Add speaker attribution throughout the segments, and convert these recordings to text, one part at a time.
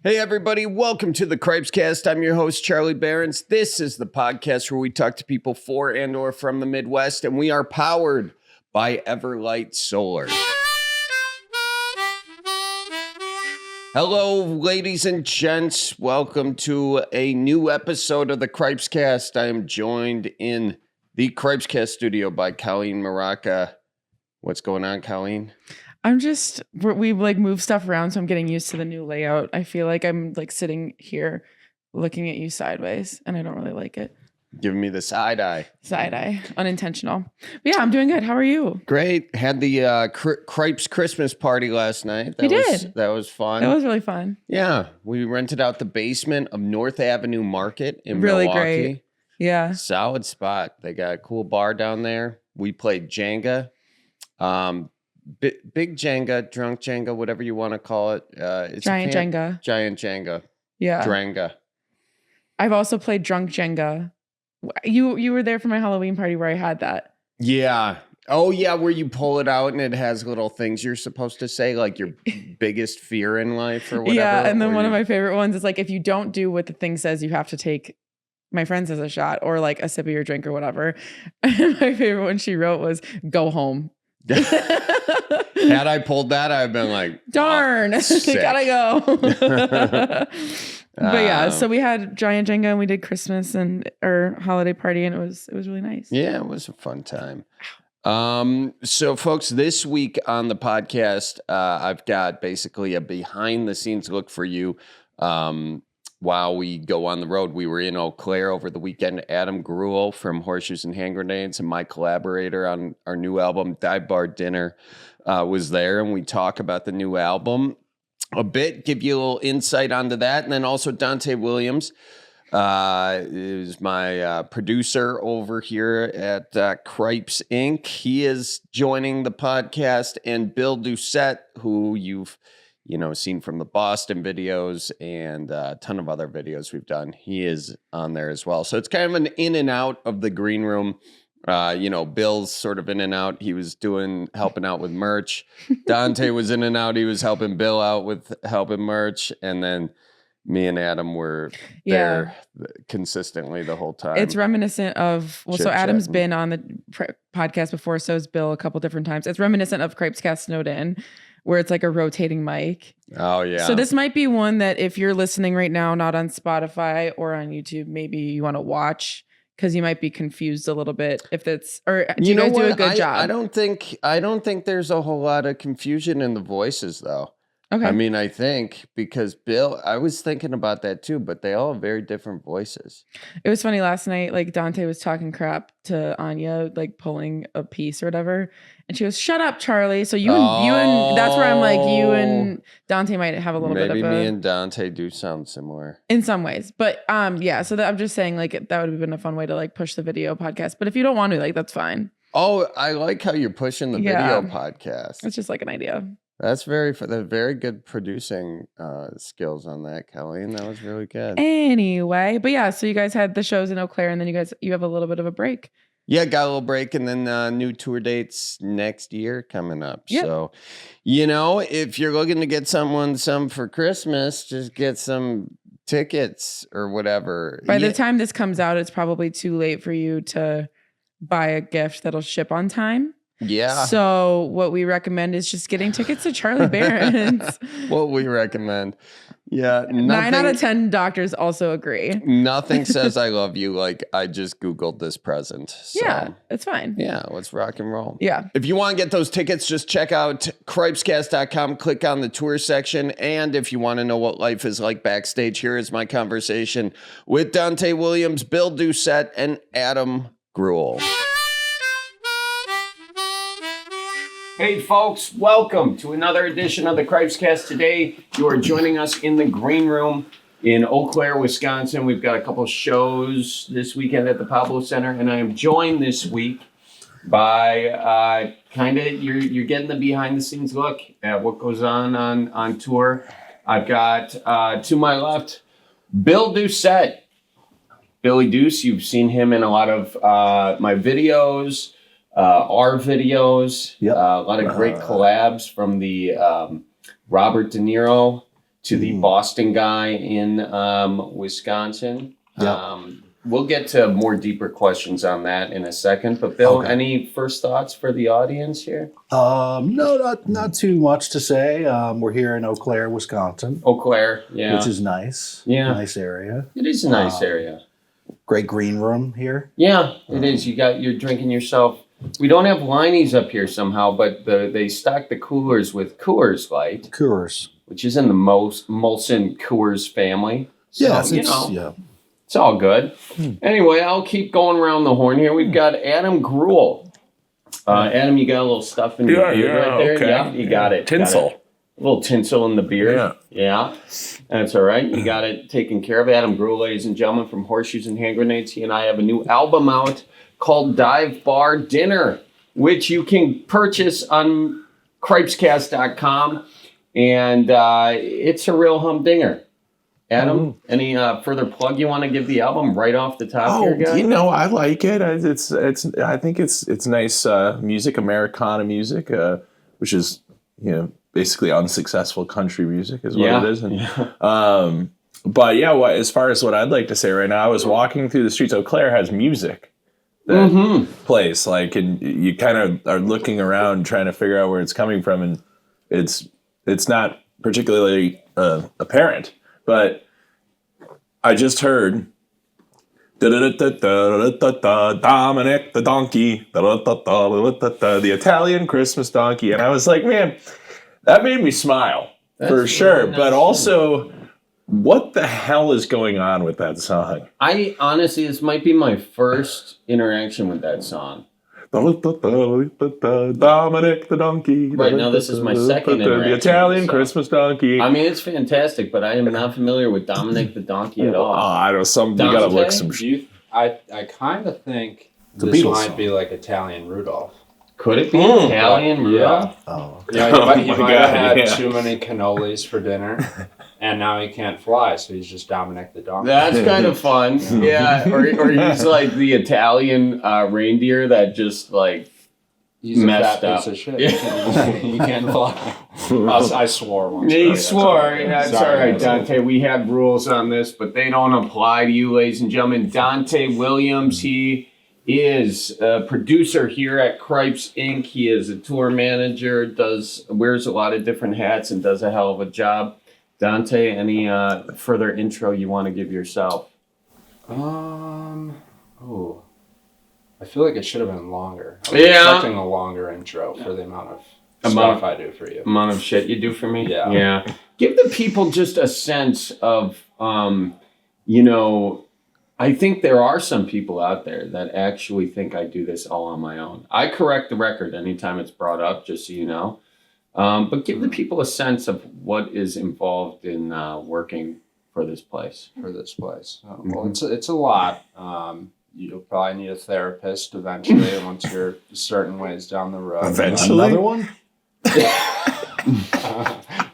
Speaker 1: Hey everybody, welcome to the Cripescast. I'm your host, Charlie Behrens. This is the podcast where we talk to people for and or from the Midwest, and we are powered by Everlight Solar. Hello, ladies and gents. Welcome to a new episode of the Cripescast. I am joined in the Cripescast studio by Colleen Maraca. What's going on, Colleen?
Speaker 2: We've moved stuff around, so I'm getting used to the new layout. I feel like I'm sitting here looking at you sideways, and I don't really like it.
Speaker 1: Giving me the side eye.
Speaker 2: Side eye, unintentional. But yeah, I'm doing good. How are you?
Speaker 1: Great. Had the Cripes Christmas party last night.
Speaker 2: We did.
Speaker 1: That was fun.
Speaker 2: That was really fun.
Speaker 1: Yeah. We rented out the basement of North Avenue Market in
Speaker 2: really
Speaker 1: Milwaukee.
Speaker 2: Great. Yeah.
Speaker 1: Solid spot. They got a cool bar down there. We played Jenga. Big Jenga, drunk Jenga, whatever you want to call it. It's
Speaker 2: Jenga.
Speaker 1: Giant Jenga.
Speaker 2: Yeah.
Speaker 1: Drenga.
Speaker 2: I've also played drunk Jenga. You were there for my Halloween party where I had that.
Speaker 1: Yeah. Oh, yeah, where you pull it out and it has little things you're supposed to say, like your biggest fear in life or whatever.
Speaker 2: Yeah, and then one of my favorite ones is if you don't do what the thing says, you have to take my friend says a shot or a sip of your drink or whatever. And my favorite one she wrote was, go home.
Speaker 1: Had I pulled that, I'd been like,
Speaker 2: darn, gotta go. But yeah, so we had Giant Jenga and we did Christmas and our holiday party, and it was really nice.
Speaker 1: Yeah, it was a fun time. So folks, this week on the podcast, I've got basically a behind the scenes look for you. While we go on the road, we were in Eau Claire over the weekend. Adam Greuel from Horseshoes and Hand Grenades and my collaborator on our new album, Dive Bar Dinner, was there. And we talk about the new album a bit, give you a little insight onto that. And then also Dante Williams is my producer over here at Cripes Inc. He is joining the podcast. And Bill Deucette, who you've seen from the Boston videos and a ton of other videos we've done. He is on there as well. So it's kind of an in and out of the green room. Bill's sort of in and out. He was helping out with merch. Dante was in and out. He was helping Bill out with helping merch. And then me and Adam were there consistently the whole time.
Speaker 2: It's reminiscent of, so Adam's been on the podcast before, so has Bill a couple different times. It's reminiscent of Cripescast Snowed In, where it's a rotating mic. Oh, yeah. So this might be one that if you're listening right now, not on Spotify or on YouTube, maybe you want to watch because you might be confused a little bit if that's, or do you guys do a good job?
Speaker 1: I don't think there's a whole lot of confusion in the voices though.
Speaker 2: Okay.
Speaker 1: I mean, I think because Bill, I was thinking about that too, but they all have very different voices.
Speaker 2: It was funny last night, Dante was talking crap to Anya, pulling a piece or whatever. And she goes, shut up, Charlie. So you and that's where I'm you and Dante might have a little bit of
Speaker 1: maybe me and Dante do sound similar.
Speaker 2: In some ways. But yeah, so I'm just saying that would have been a fun way to push the video podcast. But if you don't want to, that's fine.
Speaker 1: Oh, I like how you're pushing the video podcast.
Speaker 2: It's just an idea.
Speaker 1: That's very good producing skills on that, Kelly, and that was really good.
Speaker 2: Anyway, but yeah, so you guys had the shows in Eau Claire, and then you have a little bit of a break.
Speaker 1: Yeah, got a little break, and then new tour dates next year coming up.
Speaker 2: Yep.
Speaker 1: So, if you're looking to get someone some for Christmas, just get some tickets or whatever.
Speaker 2: By the time this comes out, it's probably too late for you to buy a gift that'll ship on time.
Speaker 1: Yeah.
Speaker 2: So what we recommend is just getting tickets to Charlie Behrens.
Speaker 1: What we recommend. Yeah.
Speaker 2: 9 out of 10 doctors also agree.
Speaker 1: Nothing says I love you like I just Googled this present. So,
Speaker 2: yeah, it's fine.
Speaker 1: Yeah, let's rock and roll.
Speaker 2: Yeah.
Speaker 1: If you want to get those tickets, just check out cripescast.com, click on the tour section. And if you want to know what life is like backstage, here is my conversation with Dante Williams, Bill Deucette, and Adam Greuel. Hey folks, welcome to another edition of the Cripescast. Today, you are joining us in the green room in Eau Claire, Wisconsin. We've got a couple shows this weekend at the Pablo Center, and I am joined this week by you're getting the behind the scenes look at what goes on tour. I've got to my left, Bill Deucette. Billy Deuce, you've seen him in a lot of my videos. Our videos,
Speaker 3: yep.
Speaker 1: A lot of great collabs from the Robert De Niro to the Boston guy in Wisconsin.
Speaker 3: Yep.
Speaker 1: We'll get to more deeper questions on that in a second. But Bill, any first thoughts for the audience here?
Speaker 3: No, not too much to say. We're here in Eau Claire, Wisconsin.
Speaker 1: Eau Claire, yeah.
Speaker 3: Which is nice.
Speaker 1: Yeah.
Speaker 3: Nice area.
Speaker 1: It is a nice area.
Speaker 3: Great green room here.
Speaker 1: Yeah, it is. You're drinking yourself. We don't have Liney's up here somehow, but they stock the coolers with Coors Light.
Speaker 3: Coors.
Speaker 1: Which is in the Molson Coors family. So,
Speaker 3: yeah,
Speaker 1: it's all good. Anyway, I'll keep going around the horn here. We've got Adam Greuel. Adam, you got a little stuff in your beard right there?
Speaker 4: Okay.
Speaker 1: Yeah, you got it.
Speaker 4: Tinsel.
Speaker 1: Got it. A little tinsel in the beard. Yeah. That's all right. You got it taken care of. Adam Greuel, ladies and gentlemen, from Horseshoes and Hand Grenades. He and I have a new album out called Dive Bar Dinner, which you can purchase on Cripescast.com. And it's a real humdinger. Adam, any further plug you want to give the album right off the top here, guys?
Speaker 4: I like it. I think it's nice music, Americana music, which is basically unsuccessful country music is what it is. And, but as far as what I'd like to say right now, I was walking through the streets. Eau Claire has music that plays, and you kind of are looking around trying to figure out where it's coming from, and it's not particularly apparent. But I just heard Dominic the donkey, the Italian Christmas donkey. And I was like, man, that made me smile for sure. But also, what the hell is going on with that song?
Speaker 1: I honestly, this might be my first interaction with that song.
Speaker 4: Dominic the donkey.
Speaker 1: Right now, this is my second interaction.
Speaker 4: The Italian Christmas donkey.
Speaker 1: I mean, it's fantastic, but I am not familiar with Dominic the donkey at all.
Speaker 4: I don't know. You gotta look some.
Speaker 5: I kind of think this might be like Italian Rudolph.
Speaker 1: Could it be Italian Rudolph?
Speaker 5: Yeah. Oh, okay. He might have had too many cannolis for dinner, and now he can't fly, so he's just Dominic the donkey.
Speaker 1: That's kind of fun. Yeah, or he's like the Italian reindeer that just
Speaker 5: he's
Speaker 1: messed
Speaker 5: a fat
Speaker 1: up.
Speaker 5: piece of shit. He can't fly. I swore once.
Speaker 1: He swore. That's all right, Dante. We have rules on this, but they don't apply to you, ladies and gentlemen. Dante Williams, he is a producer here at Cripes Inc. He is a tour manager, wears a lot of different hats, and does a hell of a job. Dante, any further intro you want to give yourself?
Speaker 5: I feel like it should have been longer. I was expecting a longer intro for the amount of stuff I do for you.
Speaker 1: Amount of shit you do for me?
Speaker 5: Yeah.
Speaker 1: Give the people just a sense of, I think there are some people out there that actually think I do this all on my own. I correct the record anytime it's brought up, just so you know. But give the people a sense of what is involved in working for this place.
Speaker 5: Well, it's a lot. You'll probably need a therapist eventually once you're a certain ways down the road.
Speaker 4: Eventually?
Speaker 3: Another one?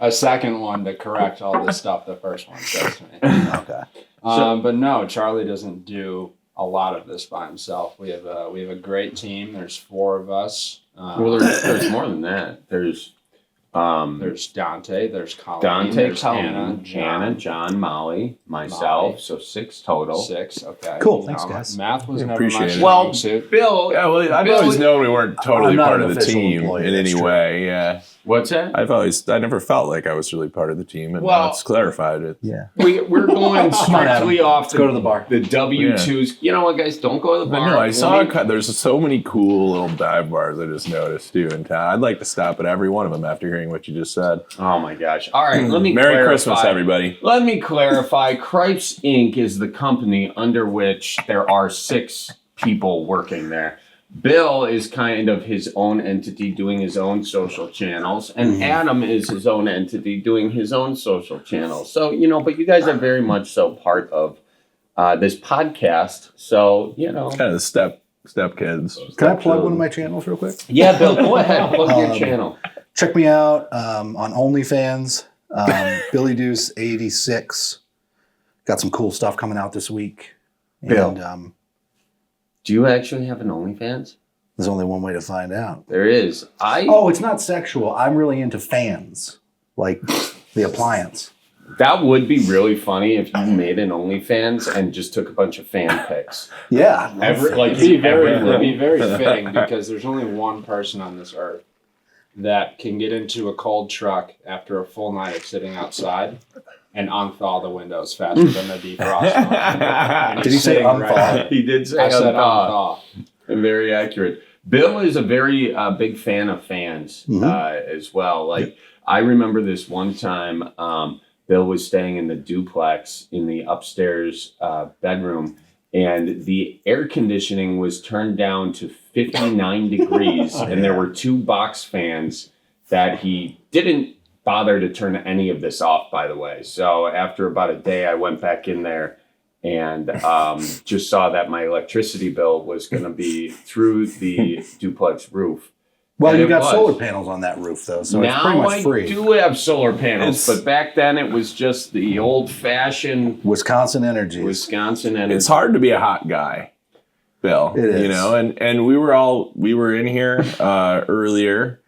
Speaker 5: A second one to correct all the stuff the first one says to me.
Speaker 3: Okay.
Speaker 5: But no, Charlie doesn't do a lot of this by himself. We have a great team. There's 4 of us.
Speaker 1: Well, there's more than that. There's
Speaker 5: Dante, there's Colleen, there's Hannah,
Speaker 1: John, Molly, myself, so 6 total.
Speaker 5: 6, okay.
Speaker 3: Cool, thanks guys.
Speaker 5: Math was never
Speaker 4: appreciate
Speaker 5: my
Speaker 4: it.
Speaker 5: strong suit.
Speaker 1: Bill.
Speaker 4: Yeah, well, I've always known we weren't totally part of the team in any way. Yeah.
Speaker 1: What's that?
Speaker 4: I never felt like I was really part of the team, and now it's clarified it.
Speaker 3: Yeah.
Speaker 1: We're going strictly off
Speaker 3: go to the bar.
Speaker 1: The W2s. You know what, guys? Don't go to the bar.
Speaker 4: No, I saw there's so many cool little dive bars I just noticed too in town. I'd like to stop at every one of them after hearing what you just said.
Speaker 1: Oh my gosh. All right, let me
Speaker 4: Merry Christmas, everybody.
Speaker 1: Let me clarify. Cripes Inc. is the company under which there are 6 people working there. Bill is kind of his own entity doing his own social channels, and Adam is his own entity doing his own social channels. So, but you guys are very much so part of this podcast. So,
Speaker 4: It's kind of the step kids.
Speaker 3: Can I plug one of my channels real quick?
Speaker 1: Yeah, Bill, go ahead. Plug your channel.
Speaker 3: Check me out on OnlyFans, Billy Deuce 86. Got some cool stuff coming out this week.
Speaker 1: Bill.
Speaker 3: And
Speaker 1: do you actually have an OnlyFans?
Speaker 3: there's only one way to find out.
Speaker 1: There is.
Speaker 3: Oh, it's not sexual. I'm really into fans, like the appliance.
Speaker 1: That would be really funny if you made an OnlyFans and just took a bunch of fan pics.
Speaker 3: Yeah.
Speaker 5: It'd be very fitting because there's only one person on this earth that can get into a cold truck after a full night of sitting outside and unthaw the windows faster than the defrost.
Speaker 3: Did he say unthaw?
Speaker 1: Right. He did say
Speaker 5: I said unthaw.
Speaker 1: Very accurate. Bill is a very big fan of fans as well. Like, I remember this one time, Bill was staying in the duplex in the upstairs bedroom, and the air conditioning was turned down to 59 degrees, and there were 2 box fans that he didn't bother to turn any of this off, by the way. So after about a day, I went back in there and just saw that my electricity bill was going to be through the duplex roof.
Speaker 3: Well, you got solar panels on that roof, though, so it's pretty much free.
Speaker 1: Now I do have solar panels, but back then it was just the old-fashioned
Speaker 3: Wisconsin energy.
Speaker 1: It's
Speaker 4: hard to be a hot guy, Bill.
Speaker 3: It is.
Speaker 4: You know, and we were in here earlier,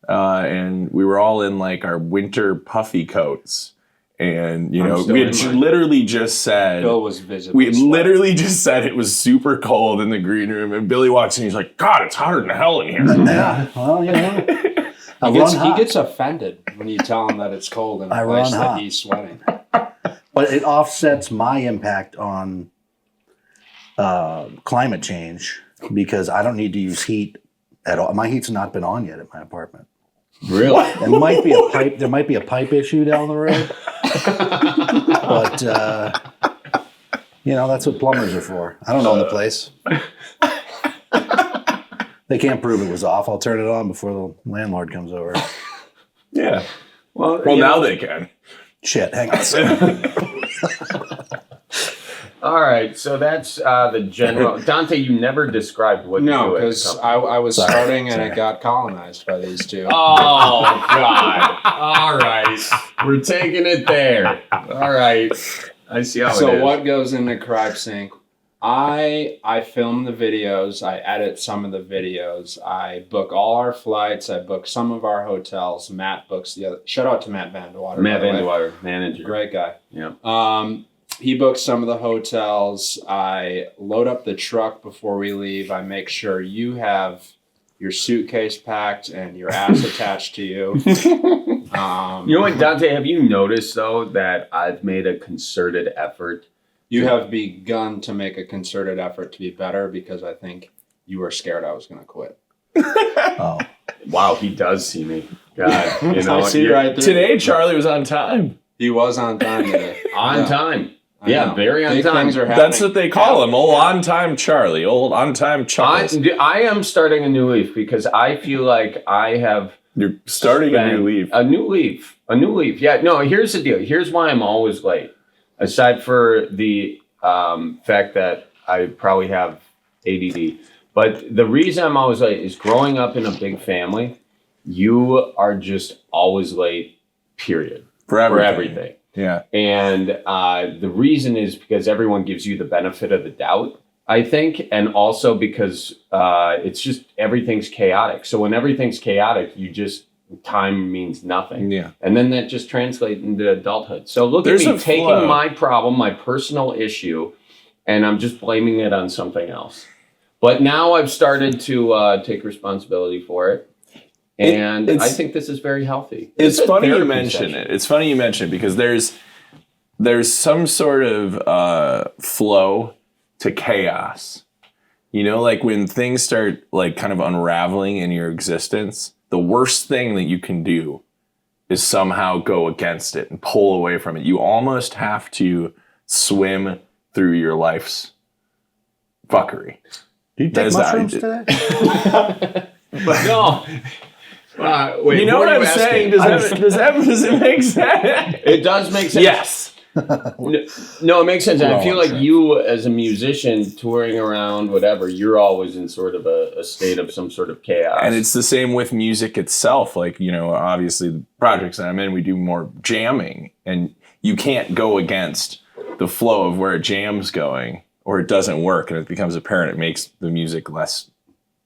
Speaker 4: and we were all in like our winter puffy coats. And, you know, we had literally just said,
Speaker 5: Bill was visibly
Speaker 4: literally just said it was super cold in the green room. And Billy walks in, he's like, God, it's hotter than hell in here.
Speaker 3: Yeah, well, you know.
Speaker 5: He gets offended when you tell him that it's cold in a place that he's sweating.
Speaker 3: But it offsets my impact on climate change because I don't need to use heat at all. My heat's not been on yet at my apartment.
Speaker 1: Really?
Speaker 3: There might be a pipe. There might be a pipe issue down the road. But you know, that's what plumbers are for. I don't own the place. They can't prove it was off. I'll turn it on before the landlord comes over.
Speaker 4: Yeah. Well, now they can.
Speaker 3: Shit, hang on a second.
Speaker 1: All right, so that's the general. Dante, you never described what you do.
Speaker 5: No, because I was starting and it got colonized by these two.
Speaker 1: Oh, God. All right. We're taking it there. All right. I see how it is.
Speaker 5: So what goes into Cripesync? I film the videos. I edit some of the videos. I book all our flights. I book some of our hotels. Matt books the other. Shout out to Matt Vandewater.
Speaker 1: Matt Vandewater, manager.
Speaker 5: Great guy.
Speaker 1: Yeah.
Speaker 5: He books some of the hotels. I load up the truck before we leave. I make sure you have your suitcase packed and your ass attached to you.
Speaker 1: You know what, Dante, have you noticed, though, that I've made a concerted effort?
Speaker 5: You have begun to make a concerted effort to be better because I think you were scared I was going to quit.
Speaker 3: Oh.
Speaker 1: Wow, he does see me. God, you know.
Speaker 5: I see right there.
Speaker 4: Today, Charlie was on time.
Speaker 5: He was on time today.
Speaker 1: On time. Yeah, very on
Speaker 5: Big
Speaker 1: time.
Speaker 5: Things are happening.
Speaker 4: That's what they call him, old on-time Charlie, old on-time Chuckles.
Speaker 1: I am starting a new leaf because I feel like I have...
Speaker 4: You're starting a new leaf.
Speaker 1: A new leaf. Yeah, no, here's the deal. Here's why I'm always late. Aside for the fact that I probably have ADD. But the reason I'm always late is growing up in a big family, you are just always late, period. For everything.
Speaker 4: Yeah.
Speaker 1: And the reason is because everyone gives you the benefit of the doubt, I think. And also because it's just everything's chaotic. So when everything's chaotic, time means nothing.
Speaker 4: Yeah.
Speaker 1: And then that just translates into adulthood. So look at me taking my problem, my personal issue, and I'm just blaming it on something else. But now I've started to take responsibility for it. And I think this is very healthy.
Speaker 4: It's funny you mention it. It's funny you mention it because there's some sort of flow to chaos. You know, like when things start like kind of unraveling in your existence, the worst thing that you can do is somehow go against it and pull away from it. You almost have to swim through your life's fuckery.
Speaker 3: Do you take mushrooms today?
Speaker 1: No. Wait,
Speaker 4: you know what I'm saying? Does it make sense?
Speaker 1: It does make sense.
Speaker 4: Yes.
Speaker 1: No, it makes sense. And I feel like you, as a musician, touring around, whatever, you're always in sort of a state of some sort of chaos.
Speaker 4: And it's the same with music itself. Like, you know, obviously the projects that I'm in, we do more jamming. And you can't go against the flow of where a jam's going or it doesn't work. And it becomes apparent. It makes the music less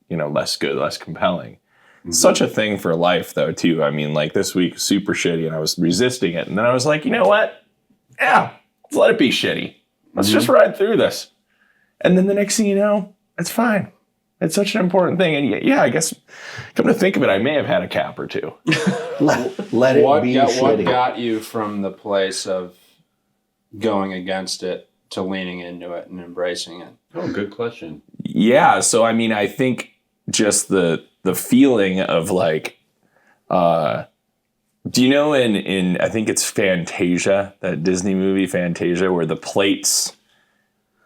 Speaker 4: good, less compelling. Mm-hmm. Such a thing for life, though, too. I mean, like this week, super shitty, and I was resisting it. And then I was like, you know what? yeah, let's let it be shitty. Let's just ride through this. And then the next thing you know, it's fine. It's such an important thing. And yeah, I guess, come to think of it, I may have had a cap or two.
Speaker 3: let it be shitty.
Speaker 5: What got you from the place of going against it to leaning into it and embracing it?
Speaker 1: Oh, good question.
Speaker 4: Yeah, so I mean, I think just the feeling of like, do you know in I think it's Fantasia, that Disney movie Fantasia, where the plates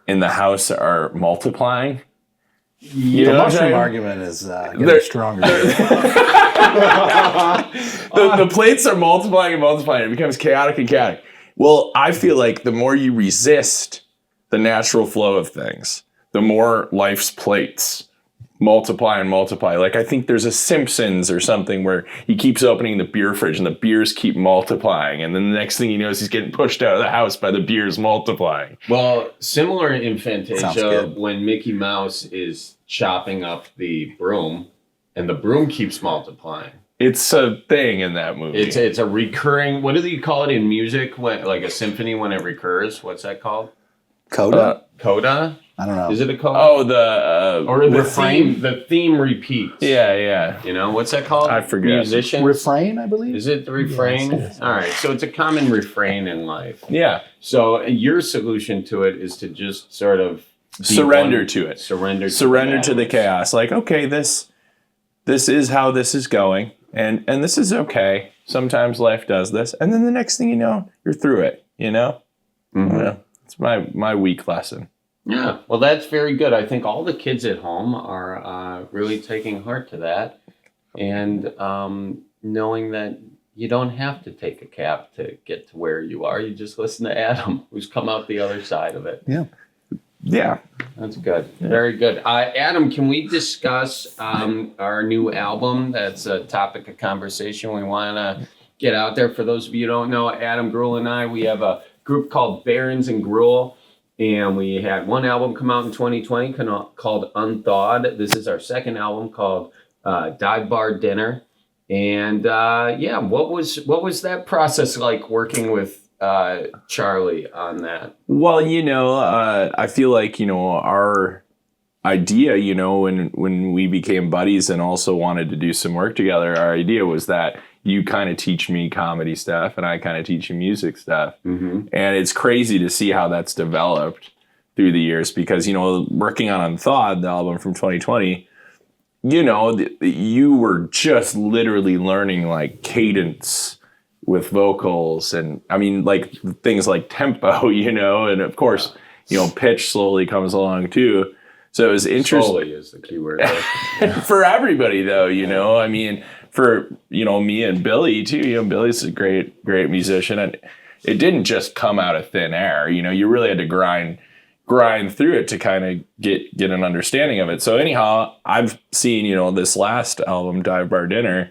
Speaker 4: in the house are multiplying?
Speaker 3: The mushroom argument is getting stronger.
Speaker 4: The plates are multiplying and multiplying. It becomes chaotic and chaotic. Well, I feel like the more you resist the natural flow of things, the more life's plates multiply and multiply. Like, I think there's a Simpsons or something where he keeps opening the beer fridge and the beers keep multiplying. And then the next thing he knows, he's getting pushed out of the house by the beers multiplying.
Speaker 1: Well, similar in Fantasia, when Mickey Mouse is chopping up the broom and the broom keeps multiplying.
Speaker 4: It's a thing in that movie.
Speaker 1: It's a recurring, what do you call it in music? When, like a symphony when it recurs? What's that called?
Speaker 3: Coda?
Speaker 1: Coda?
Speaker 3: I don't know.
Speaker 1: Is it a coda?
Speaker 4: Oh,
Speaker 1: or the refrain. The theme repeats.
Speaker 4: Yeah.
Speaker 1: You know, what's that called?
Speaker 4: I forget.
Speaker 1: Musicians?
Speaker 3: Refrain, I believe.
Speaker 1: Is it the refrain?
Speaker 3: Yes.
Speaker 1: All right. So it's a common refrain in life.
Speaker 4: Yeah.
Speaker 1: So your solution to it is to just sort of
Speaker 4: surrender to it.
Speaker 1: Surrender
Speaker 4: to the chaos. Like, okay, this is how this is going. And this is okay. Sometimes life does this. And then the next thing you know, you're through it, you know?
Speaker 1: Mm-hmm.
Speaker 4: Yeah. It's my week lesson.
Speaker 1: Yeah. Well, that's very good. I think all the kids at home are really taking heart to that. And knowing that you don't have to take a cap to get to where you are. You just listen to Adam, who's come out the other side of it.
Speaker 3: Yeah.
Speaker 4: Yeah.
Speaker 1: That's good. Yeah. Very good. Adam, can we discuss our new album? That's a topic of conversation we want to get out there. For those of you who don't know, Adam, Greuel, and I, we have a group called Barons and Greuel, and we had one album come out in 2020 called Unthawed. This is our second album called Dive Bar Dinner. And what was that process like working with Charlie on that?
Speaker 4: Well, I feel like, our idea, when we became buddies and also wanted to do some work together, our idea was that you kind of teach me comedy stuff and I kind of teach you music stuff. Mm-hmm. And it's crazy to see how that's developed through the years because, working on Unthawed, the album from 2020, you were just literally learning like cadence with vocals and like things like tempo, and of course, pitch slowly comes along too. So it was interesting.
Speaker 1: Slowly is the key word.
Speaker 4: For everybody though, for, me and Billy too, Billy's a great musician and it didn't just come out of thin air, you really had to grind through it to kind of get an understanding of it. So anyhow, I've seen, this last album, Dive Bar Dinner,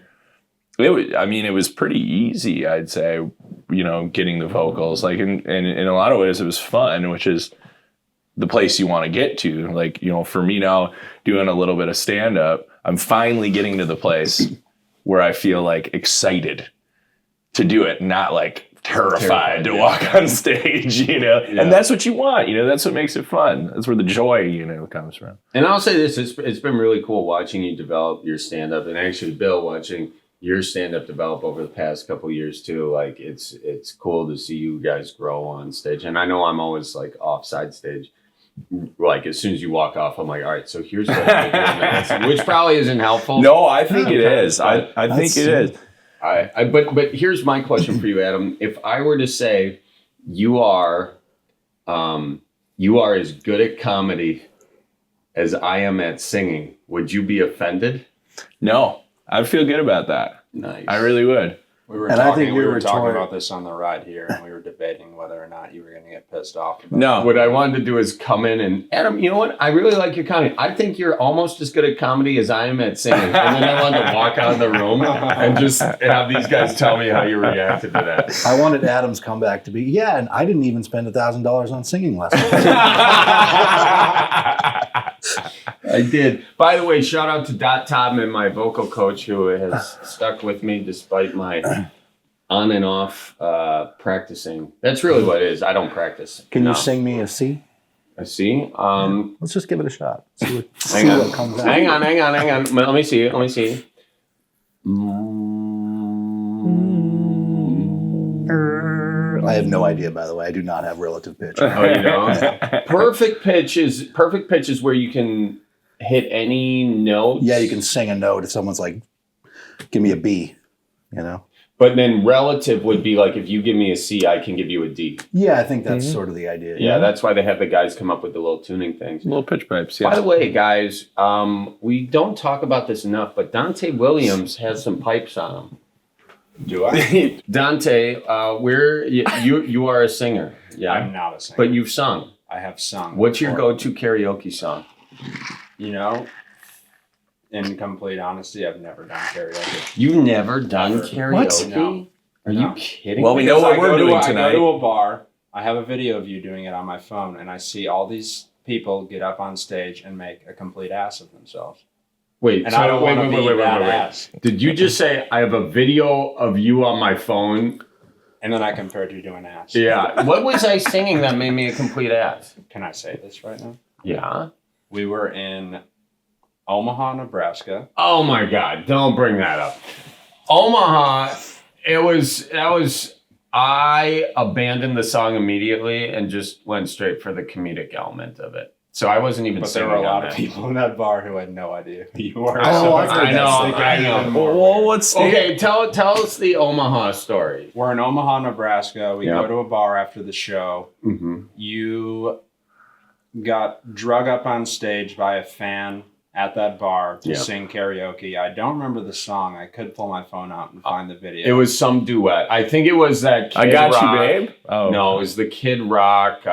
Speaker 4: it was pretty easy, I'd say, getting the vocals. Like in a lot of ways it was fun, which is the place you want to get to. Like, for me now doing a little bit of stand up, I'm finally getting to the place where I feel like excited to do it, not like terrified to walk on stage, Yeah. And that's what you want, that's what makes it fun. That's where the joy, comes from.
Speaker 1: And I'll say this, it's been really cool watching you develop your stand up and actually Bill watching your stand-up develop over the past couple of years too. Like it's cool to see you guys grow on stage. And I know I'm always like offside stage. Like as soon as you walk off, I'm like, all right, so here's what we're doing, which probably isn't helpful.
Speaker 4: No, I think it is. I think it is.
Speaker 1: But here's my question for you, Adam. If I were to say you are as good at comedy as I am at singing, would you be offended?
Speaker 4: No. I'd feel good about that.
Speaker 1: Nice.
Speaker 4: I really would.
Speaker 5: We were talking about this on the ride here, and we were debating whether or not you were going to get pissed off.
Speaker 4: No.
Speaker 1: What I wanted to do is come in and, Adam, you know what? I really like your comedy. I think you're almost as good at comedy as I am at singing. And then I wanted to walk out of the room and just have these guys tell me how you reacted to that.
Speaker 3: I wanted Adam's comeback to be, and I didn't even spend $1,000 on singing lessons.
Speaker 1: I did. By the way, shout out to Dot Tobman, my vocal coach, who has stuck with me despite my on and off practicing. That's really what it is. I don't practice.
Speaker 3: Can you sing me a C?
Speaker 1: A C?
Speaker 3: Let's just give it a shot. See what comes out.
Speaker 1: Hang on. Let me see.
Speaker 3: I have no idea, by the way. I do not have relative pitch.
Speaker 1: Oh, you don't? Perfect pitch is where you can hit any note.
Speaker 3: Yeah, you can sing a note if someone's like, give me a B, you know?
Speaker 1: But then relative would be like, if you give me a C, I can give you a D.
Speaker 3: Yeah, I think that's sort of the idea.
Speaker 1: Yeah, that's why they have the guys come up with the little tuning things.
Speaker 4: Little pitch pipes, yeah.
Speaker 1: By the way, guys, we don't talk about this enough, but Dante Williams has some pipes on him.
Speaker 5: Do I?
Speaker 1: Dante, you are a singer. Yeah,
Speaker 5: I'm not a singer.
Speaker 1: But you've sung.
Speaker 5: I have sung.
Speaker 1: What's your go-to karaoke song?
Speaker 5: You know, in complete honesty, I've never done karaoke.
Speaker 1: You've never done karaoke?
Speaker 5: What? No.
Speaker 1: Are you kidding?
Speaker 4: Well, we know what we're doing tonight.
Speaker 5: I go to a bar. I have a video of you doing it on my phone, and I see all these people get up on stage and make a complete ass of themselves.
Speaker 1: Wait,
Speaker 5: and I don't want to be that ass.
Speaker 1: Did you just say I have a video of you on my phone?
Speaker 5: And then I compared you to an ass.
Speaker 1: Yeah. What was I singing that made me a complete ass?
Speaker 5: Can I say this right now?
Speaker 1: Yeah.
Speaker 5: We were in Omaha, Nebraska.
Speaker 1: Oh my God! Don't bring that up. Omaha. I abandoned the song immediately and just went straight for the comedic element of it. So I wasn't even.
Speaker 5: But there were a lot of people in that bar who had no idea who you were.
Speaker 1: Oh, I know.
Speaker 4: Well, what's
Speaker 1: okay? Tell us the Omaha story.
Speaker 5: We're in Omaha, Nebraska. We go to a bar after the show.
Speaker 1: Mm-hmm.
Speaker 5: You got drug up on stage by a fan at that bar to sing karaoke. I don't remember the song. I could pull my phone out and find the video.
Speaker 1: It was some duet. I think it was that Kid
Speaker 4: I Got
Speaker 1: Rock.
Speaker 4: You, Babe?
Speaker 1: Oh. No, it was the Kid Rock.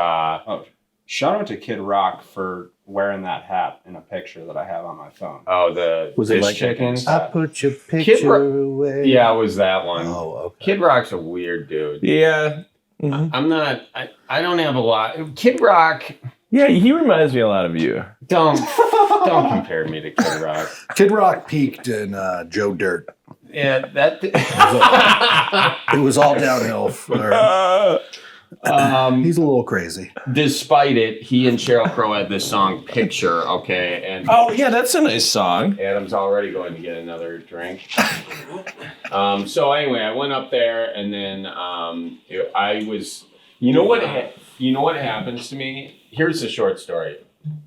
Speaker 5: Shout out to Kid Rock for wearing that hat in a picture that I have on my phone.
Speaker 1: Oh, the
Speaker 3: was
Speaker 1: fish
Speaker 3: it like
Speaker 1: chickens?
Speaker 3: I put your picture away.
Speaker 1: Yeah, it was that one.
Speaker 3: Oh, okay.
Speaker 1: Kid Rock's a weird dude.
Speaker 4: Yeah.
Speaker 1: Mm-hmm. I'm not. I don't have a lot. Kid Rock.
Speaker 4: Yeah, he reminds me a lot of you.
Speaker 1: Don't compare me to Kid Rock.
Speaker 3: Kid Rock peaked in Joe Dirt.
Speaker 1: Yeah, that.
Speaker 3: It was all downhill. He's a little crazy.
Speaker 1: Despite it, he and Sheryl Crow had this song "Picture." Okay, and
Speaker 4: yeah, that's a nice song.
Speaker 1: Adam's already going to get another drink. So anyway, I went up there, and then I was. You know what happens to me? Here's the short story.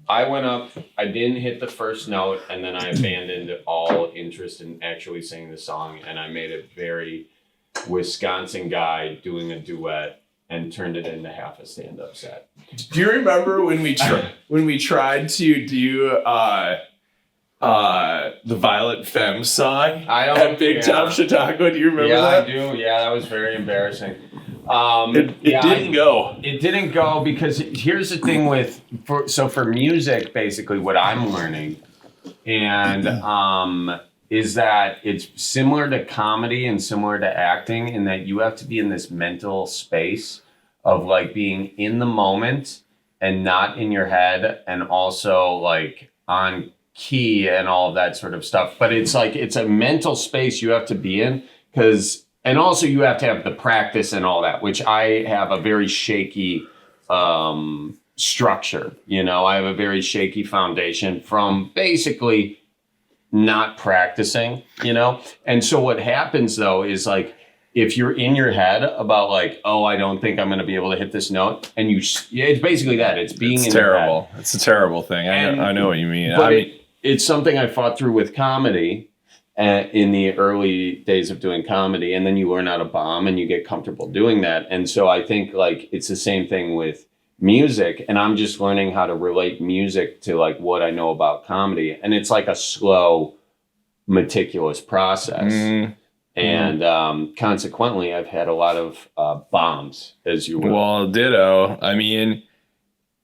Speaker 1: I went up, I didn't hit the first note, and then I abandoned all interest in actually singing the song, and I made a very Wisconsin guy doing a duet and turned it into half a stand-up set.
Speaker 4: Do you remember when we tried to do the Violent Femmes song at Big Top Chautauqua? Do you remember that?
Speaker 1: Yeah, I do. Yeah, that was very embarrassing.
Speaker 4: It didn't go.
Speaker 1: It didn't go because here's the thing for music, basically what I'm learning and is that it's similar to comedy and similar to acting in that you have to be in this mental space of like being in the moment and not in your head and also like on key and all of that sort of stuff. But it's like it's a mental space you have to be in and also you have to have the practice and all that, which I have a very shaky structure. You know, I have a very shaky foundation from basically not practicing, you know? And so what happens though is like, if you're in your head about like, oh, I don't think I'm going to be able to hit this note. And it's basically that. It's being in
Speaker 4: terrible.
Speaker 1: Your head.
Speaker 4: It's a terrible thing. I know what you mean.
Speaker 1: But it's something I fought through with comedy in the early days of doing comedy. And then you learn how to bomb and you get comfortable doing that. And so I think like it's the same thing with music. And I'm just learning how to relate music to like what I know about comedy. And it's like a slow, meticulous process. And consequently, I've had a lot of bombs, as you will.
Speaker 4: Well, ditto. I mean,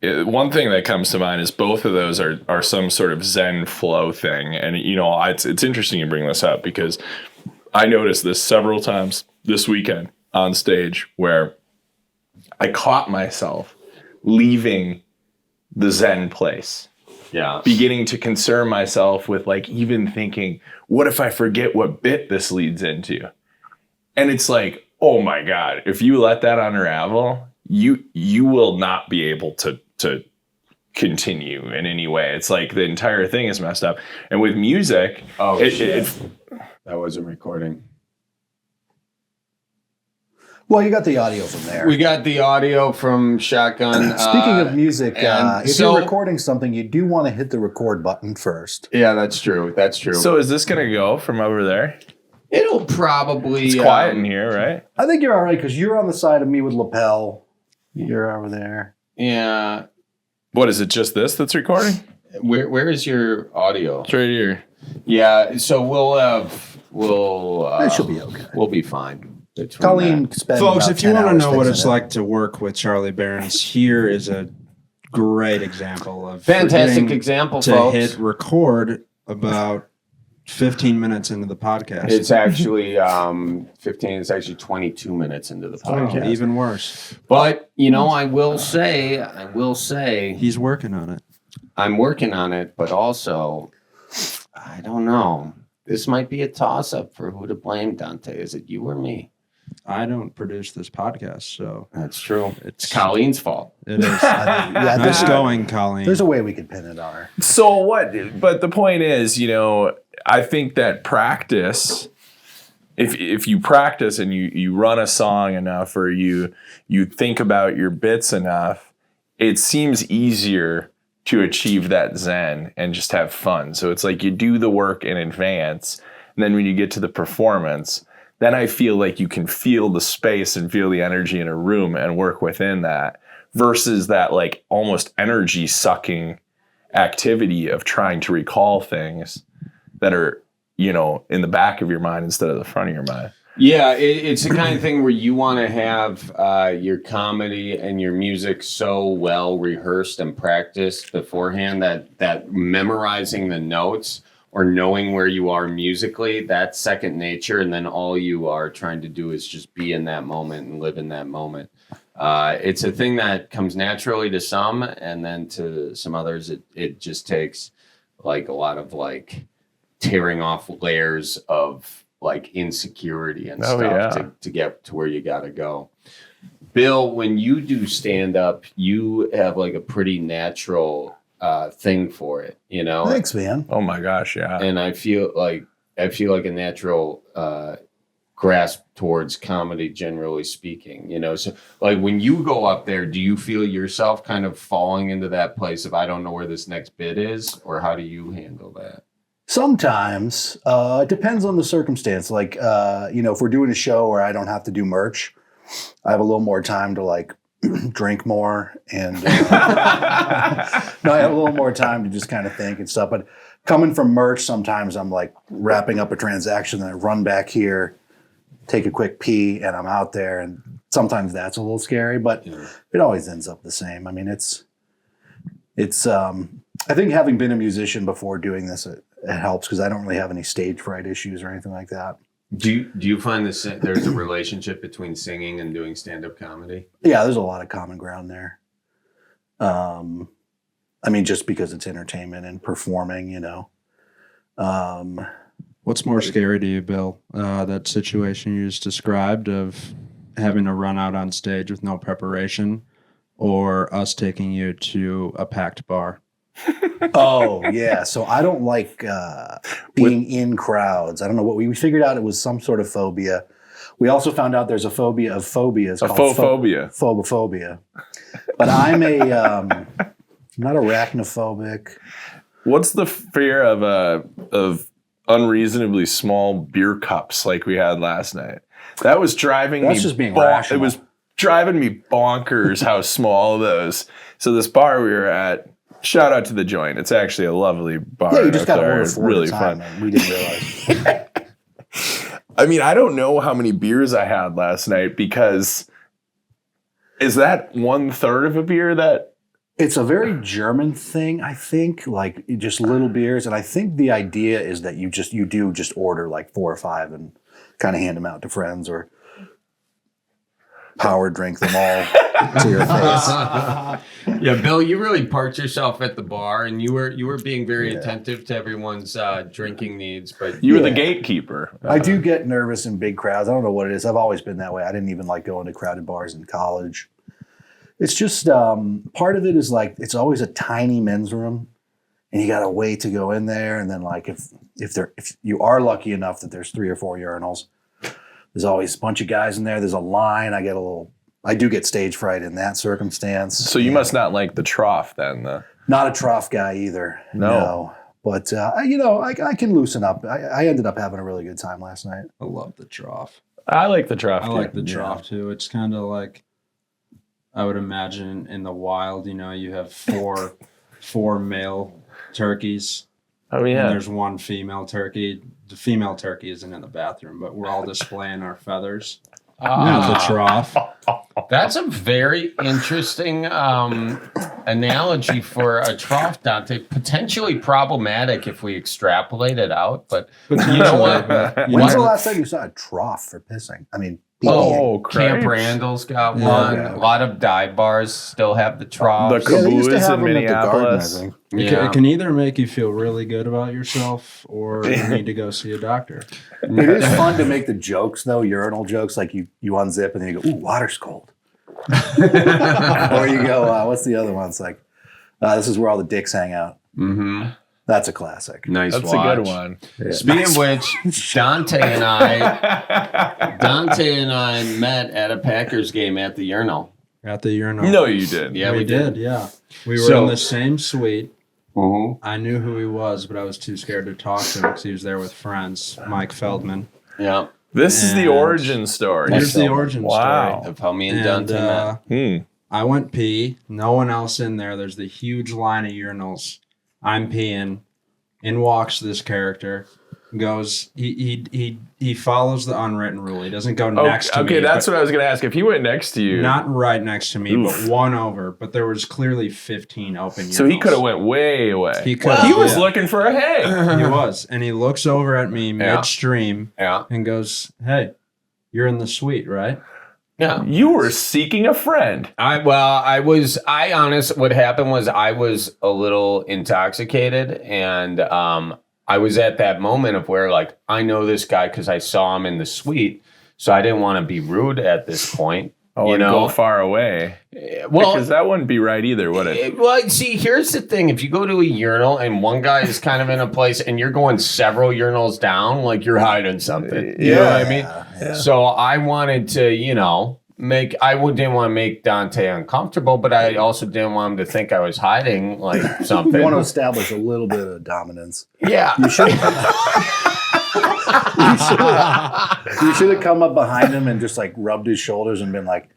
Speaker 4: one thing that comes to mind is both of those are some sort of Zen flow thing. And, you know, it's interesting you bring this up because I noticed this several times this weekend on stage where I caught myself leaving the Zen place.
Speaker 1: Yeah.
Speaker 4: Beginning to concern myself with like even thinking, what if I forget what bit this leads into? And it's like, oh my God, if you let that unravel, you will not be able to continue in any way. It's like the entire thing is messed up. And with music,
Speaker 1: that wasn't recording.
Speaker 3: Well, you got the audio from there.
Speaker 1: We got the audio from Shotgun.
Speaker 3: Speaking of music, if you're recording something, you do want to hit the record button first.
Speaker 1: Yeah, that's true. That's true.
Speaker 4: So is this going to go from over there?
Speaker 1: It'll probably...
Speaker 4: It's quiet in here, right?
Speaker 3: I think you're all right because you're on the side of me with lapel. You're over there.
Speaker 1: Yeah.
Speaker 4: What, is it just this that's recording?
Speaker 1: Where is your audio?
Speaker 4: It's right here.
Speaker 1: Yeah, so
Speaker 3: it should be okay.
Speaker 1: We'll be fine.
Speaker 3: Colleen,
Speaker 6: folks, if you want to know what it's like to work with Charlie Berens, here is a great example of
Speaker 1: fantastic example,
Speaker 6: to
Speaker 1: folks.
Speaker 6: Hit record about 15 minutes into the podcast.
Speaker 1: It's actually 15. It's actually 22 minutes into the podcast.
Speaker 6: Even worse.
Speaker 1: But I will say,
Speaker 6: he's working on it.
Speaker 1: I'm working on it, but also, I don't know. This might be a toss-up for who to blame, Dante. Is it you or me?
Speaker 6: I don't produce this podcast, so
Speaker 1: that's true. It's Colleen's fault.
Speaker 6: It is. Nice going, Colleen.
Speaker 3: There's a way we could pin it on her.
Speaker 4: So what? But the point is, I think that practice. If you practice and you run a song enough, or you think about your bits enough, it seems easier to achieve that zen and just have fun. So it's like you do the work in advance, and then when you get to the performance, then I feel like you can feel the space and feel the energy in a room and work within that, versus that like almost energy sucking activity of trying to recall things that are, in the back of your mind instead of the front of your mind.
Speaker 1: Yeah, it's the kind of thing where you want to have your comedy and your music so well rehearsed and practiced beforehand that memorizing the notes or knowing where you are musically, that's second nature. And then all you are trying to do is just be in that moment and live in that moment. It's a thing that comes naturally to some, and then to some others, it just takes like a lot of like tearing off layers of like insecurity and stuff to get to where you got to go. Bill, when you do stand up, you have like a pretty natural thing for it,
Speaker 3: Thanks, man.
Speaker 4: Oh my gosh, yeah.
Speaker 1: And I feel like a natural grasp towards comedy, generally speaking. So like when you go up there, do you feel yourself kind of falling into that place of I don't know where this next bit is, or how do you handle that?
Speaker 3: Sometimes it depends on the circumstance. Like if we're doing a show where I don't have to do merch, I have a little more time to like drink more, and I have a little more time to just kind of think and stuff. But coming from merch, sometimes I'm like wrapping up a transaction, and I run back here, take a quick pee, and I'm out there. And sometimes that's a little scary, but it always ends up the same. I mean, it's I think having been a musician before doing this, it helps because I don't really have any stage fright issues or anything like that.
Speaker 1: Do you find there's a relationship between singing and doing stand-up comedy?
Speaker 3: Yeah, there's a lot of common ground there. Just because it's entertainment and performing,
Speaker 6: What's more scary to you, Bill? That situation you just described of having to run out on stage with no preparation, or us taking you to a packed bar?
Speaker 3: Oh, yeah. So I don't like being in crowds. I don't know what we figured out. It was some sort of phobia. We also found out there's a phobia of phobias. Called phobophobia. But I'm not arachnophobic.
Speaker 4: What's the fear of unreasonably small beer cups like we had last night? That was driving me.
Speaker 3: That's just being rational.
Speaker 4: It was driving me bonkers how small those. So this bar we were at, shout out to the joint. It's actually a lovely bar.
Speaker 3: Yeah, you just got to order
Speaker 4: it's
Speaker 3: four
Speaker 4: really
Speaker 3: at a time,
Speaker 4: fun.
Speaker 3: man. We didn't realize.
Speaker 4: I don't know how many beers I had last night, because is that 1/3 of a beer that?
Speaker 3: It's a very German thing, I think, like just little beers. And I think the idea is that you do order like 4 or 5 and kind of hand them out to friends, or power drink them all to your face.
Speaker 1: Yeah, Bill, you really parked yourself at the bar, and you were being very attentive to everyone's drinking needs. But
Speaker 4: you were the gatekeeper.
Speaker 3: I do get nervous in big crowds. I don't know what it is. I've always been that way. I didn't even like going to crowded bars in college. It's just part of it is like it's always a tiny men's room, and you got to wait to go in there. And then like if you are lucky enough that there's 3 or 4 urinals, there's always a bunch of guys in there. There's a line. I do get stage fright in that circumstance.
Speaker 4: So you must not like the trough then.
Speaker 3: Not a trough guy either. No. But I can loosen up. I ended up having a really good time last night.
Speaker 6: I love the trough.
Speaker 4: I like the trough.
Speaker 6: I like the trough too. It's kind of like, I would imagine in the wild, you have four male turkeys.
Speaker 4: Oh yeah.
Speaker 6: And there's one female turkey. The female turkey isn't in the bathroom, but we're all displaying our feathers at the trough.
Speaker 1: That's a very interesting analogy for a trough, Dante. Potentially problematic if we extrapolate it out, but you know what?
Speaker 3: When's the last time you saw a trough for pissing? I mean,
Speaker 1: Camp Randall's got one. A lot of dive bars still have the troughs.
Speaker 4: The Caboose in Minneapolis.
Speaker 6: It can either make you feel really good about yourself or you need to go see a doctor.
Speaker 3: It is fun to make the jokes, though, urinal jokes, like you unzip and then you go, ooh, water's cold. Or you go, what's the other one? It's like, this is where all the dicks hang out.
Speaker 1: Mm-hmm.
Speaker 3: That's a classic.
Speaker 1: Nice
Speaker 4: That's
Speaker 1: watch.
Speaker 4: a good one.
Speaker 1: Yeah. Speaking of which, Dante and I met at a Packers game at the urinal.
Speaker 6: At the urinal.
Speaker 4: No, you did.
Speaker 6: Yeah, we did. Yeah. We were in the same suite.
Speaker 1: Mm-hmm.
Speaker 6: I knew who he was, but I was too scared to talk to him because he was there with friends. Mike Feldman.
Speaker 1: Yeah.
Speaker 4: This is the origin story.
Speaker 6: Here's the origin story.
Speaker 1: Of how me and Dante met.
Speaker 6: I went pee. No one else in there. There's the huge line of urinals. I'm peeing. In walks this character. Goes. He follows the unwritten rule. He doesn't go next to me.
Speaker 4: Okay, that's what I was going to ask. If he went next to you,
Speaker 6: not right next to me, but one over. But there was clearly 15 open urinals.
Speaker 4: So he could have went way away.
Speaker 6: He could.
Speaker 4: He was looking for a hey.
Speaker 6: He was, and he looks over at me midstream. And goes, "Hey, you're in the suite, right?"
Speaker 1: Yeah.
Speaker 4: You were seeking a friend.
Speaker 1: What happened was I was a little intoxicated, and I was at that moment of where, like, I know this guy because I saw him in the suite, so I didn't want to be rude at this point.
Speaker 4: Oh, and go far away. Well, because that wouldn't be right either, would it?
Speaker 1: Well, see, here's the thing. If you go to a urinal and one guy is kind of in a place and you're going several urinals down, like you're hiding something. You know what I mean? Yeah. So I wanted to, I didn't want to make Dante uncomfortable, but I also didn't want him to think I was hiding like something.
Speaker 3: You want to establish a little bit of dominance.
Speaker 1: Yeah.
Speaker 3: You should have come up behind him and just like rubbed his shoulders and been like,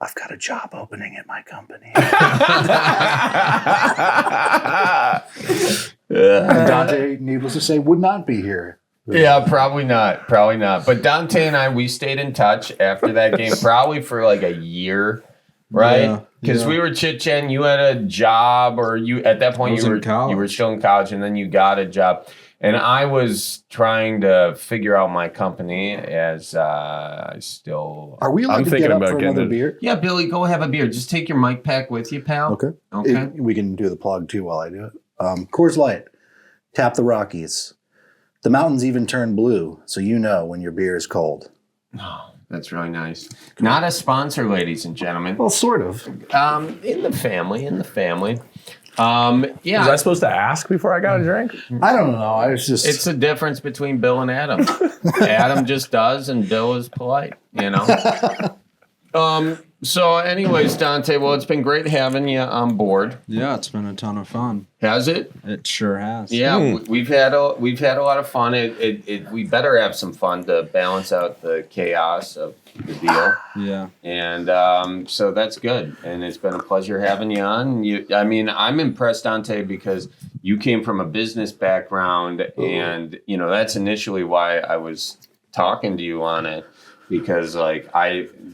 Speaker 3: I've got a job opening at my company. And Dante, needless to say, would not be here.
Speaker 1: Yeah, probably not. But Dante and I, we stayed in touch after that game, probably for like a year, right? Because we were chit-chatting. You had a job, or at that point you were still in college, and then you got a job. And I was trying to figure out my company as I still...
Speaker 3: Are we allowed to get up for another beer?
Speaker 1: Yeah, Billy, go have a beer. Just take your mic pack with you, pal.
Speaker 3: Okay. We can do the plug, too, while I do it. Coors Light. Tap the Rockies. The mountains even turn blue, so you know when your beer is cold.
Speaker 1: Oh, that's really nice. Not a sponsor, ladies and gentlemen.
Speaker 3: Well, sort of.
Speaker 1: In the family.
Speaker 4: Was I supposed to ask before I got a drink?
Speaker 3: I don't know.
Speaker 1: It's the difference between Bill and Adam. Adam just does, and Bill is polite, So anyways, Dante, well, it's been great having you on board.
Speaker 6: Yeah, it's been a ton of fun.
Speaker 1: Has it?
Speaker 6: It sure has.
Speaker 1: Yeah, we've had a lot of fun. We better have some fun to balance out the chaos of the deal.
Speaker 6: Yeah.
Speaker 1: And so that's good. And it's been a pleasure having you on. I'm impressed, Dante, because you came from a business background, and that's initially why I was talking to you on it. Because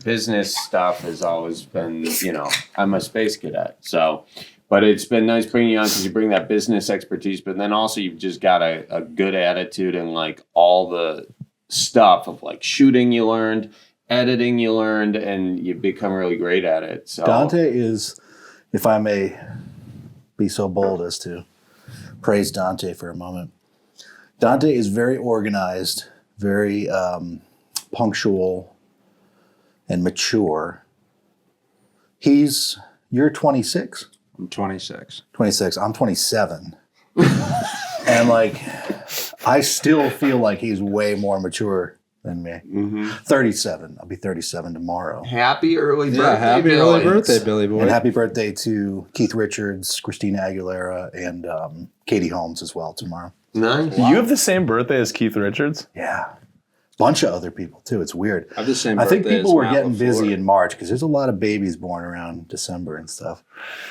Speaker 1: business stuff has always been, I'm a space cadet. So, but it's been nice bringing you on because you bring that business expertise, but then also you've just got a good attitude and like all the stuff of like shooting you learned editing you learned, and you become really great at it. So
Speaker 3: Dante is, if I may be so bold as to praise Dante for a moment, Dante is very organized, very punctual, and mature. You're 26?
Speaker 6: I'm 26.
Speaker 3: 26. I'm 27. And like, I still feel like he's way more mature than me. 37. I'll be 37 tomorrow.
Speaker 1: Happy early birthday,
Speaker 6: happy early birthday, Billy boy.
Speaker 3: And happy birthday to Keith Richards, Christina Aguilera, and Katie Holmes as well tomorrow.
Speaker 1: Nice.
Speaker 4: You have the same birthday as Keith Richards?
Speaker 3: Yeah. Bunch of other people too. It's weird.
Speaker 6: I have the same
Speaker 3: I think
Speaker 6: birthday
Speaker 3: people
Speaker 6: as
Speaker 3: were
Speaker 6: Matt
Speaker 3: getting
Speaker 6: LaFleur.
Speaker 3: busy in March because there's a lot of babies born around December and stuff.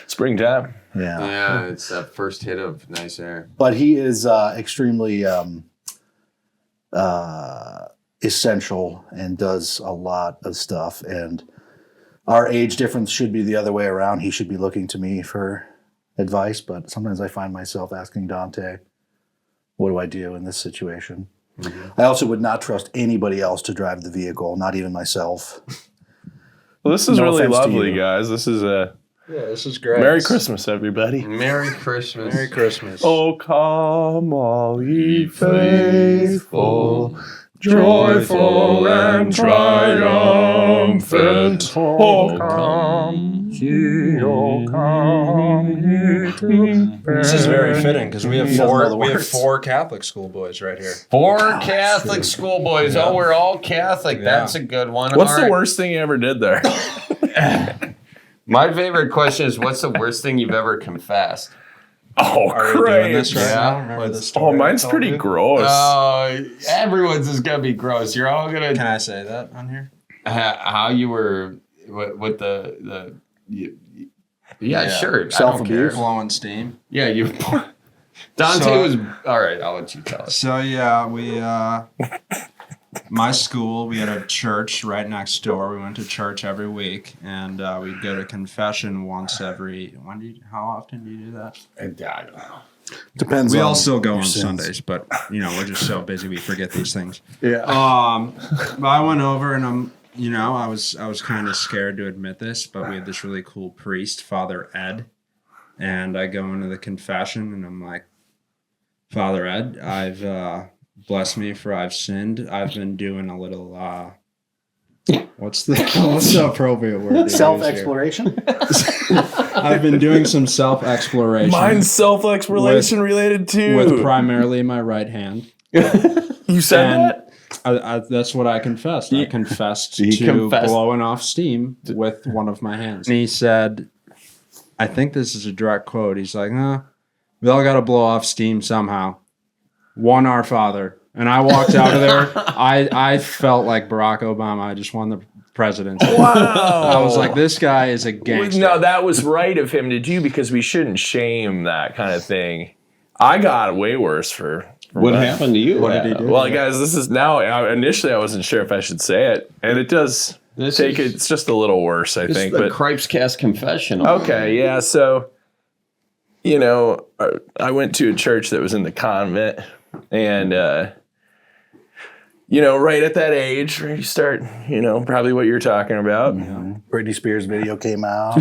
Speaker 4: Springtime.
Speaker 3: Yeah.
Speaker 1: Yeah, it's that first hit of nice air.
Speaker 3: But he is extremely essential and does a lot of stuff. And our age difference should be the other way around. He should be looking to me for advice, but sometimes I find myself asking Dante, what do I do in this situation? I also would not trust anybody else to drive the vehicle, not even myself.
Speaker 4: Well, this is
Speaker 3: No
Speaker 4: really
Speaker 3: offense to
Speaker 4: lovely,
Speaker 3: you.
Speaker 4: guys. This is
Speaker 6: this is great.
Speaker 4: Merry Christmas, everybody.
Speaker 1: Merry Christmas.
Speaker 6: Merry Christmas.
Speaker 4: Oh, come all ye faithful, joyful and triumphant. Oh, come ye, oh, come ye to
Speaker 6: This is very fitting because we have
Speaker 3: He doesn't know the
Speaker 6: four
Speaker 3: words.
Speaker 6: Catholic schoolboys right here.
Speaker 1: 4 Catholic schoolboys. Oh, we're all Catholic.
Speaker 6: Yeah.
Speaker 1: That's a good one.
Speaker 4: What's
Speaker 1: All
Speaker 4: the
Speaker 1: right.
Speaker 4: worst thing you ever did there?
Speaker 1: My favorite question is, what's the worst thing you've ever confessed?
Speaker 4: Oh,
Speaker 6: Are we doing
Speaker 4: great.
Speaker 6: this right
Speaker 1: Yeah.
Speaker 6: now? Remember the
Speaker 4: Oh,
Speaker 6: story
Speaker 4: mine's
Speaker 6: I told
Speaker 4: pretty
Speaker 6: you?
Speaker 4: gross.
Speaker 1: Everyone's is gonna be gross. You're all gonna
Speaker 6: Can I say that on here?
Speaker 1: how you were with yeah, sure. I don't
Speaker 3: Self-abuse.
Speaker 1: care.
Speaker 6: Blowing steam.
Speaker 1: Yeah, you. Dante
Speaker 6: So-
Speaker 1: was all right. I'll let you tell us.
Speaker 6: So yeah, we my school, we had a church right next door. We went to church every week, and we'd go to confession once every. How often do you do that?
Speaker 1: I don't know.
Speaker 3: Depends
Speaker 6: We
Speaker 3: on
Speaker 6: all still go
Speaker 3: your
Speaker 6: on
Speaker 3: sins.
Speaker 6: Sundays, but we're just so busy we forget these things.
Speaker 3: Yeah.
Speaker 6: But I went over and I was kind of scared to admit this, but we had this really cool priest, Father Ed, and I go into the confession and I'm like, Father Ed, I've bless me for I've sinned. I've been doing a little what's the appropriate word? to use here?
Speaker 3: Self-exploration?
Speaker 6: I've been doing some self-exploration.
Speaker 4: Mine's self-exploration related too.
Speaker 6: with primarily my right hand.
Speaker 4: You said
Speaker 6: And
Speaker 4: that?
Speaker 6: I, that's what I confessed. I confessed
Speaker 1: He
Speaker 6: to
Speaker 1: confessed.
Speaker 6: blowing off steam with one of my hands. And he said, I think this is a direct quote. He's like, we all got to blow off steam somehow. One Our Father. And I walked out of there. I felt like Barack Obama. I just won the presidency.
Speaker 4: Wow.
Speaker 6: I was like, this guy is a gangster.
Speaker 4: No, that was right of him to do because we shouldn't shame that kind of thing. I got way worse for
Speaker 1: What
Speaker 4: that.
Speaker 1: happened to you?
Speaker 6: What did he do?
Speaker 4: Well, guys, this is now. Initially, I wasn't sure if I should say it, and it does take it. It's just a little worse, I
Speaker 1: This
Speaker 4: think.
Speaker 1: is the
Speaker 4: But
Speaker 1: Cripescast confessional.
Speaker 4: okay, yeah. So, I went to a church that was in the convent, and right at that age where you start, probably what you're talking about.
Speaker 3: Britney Spears video came out.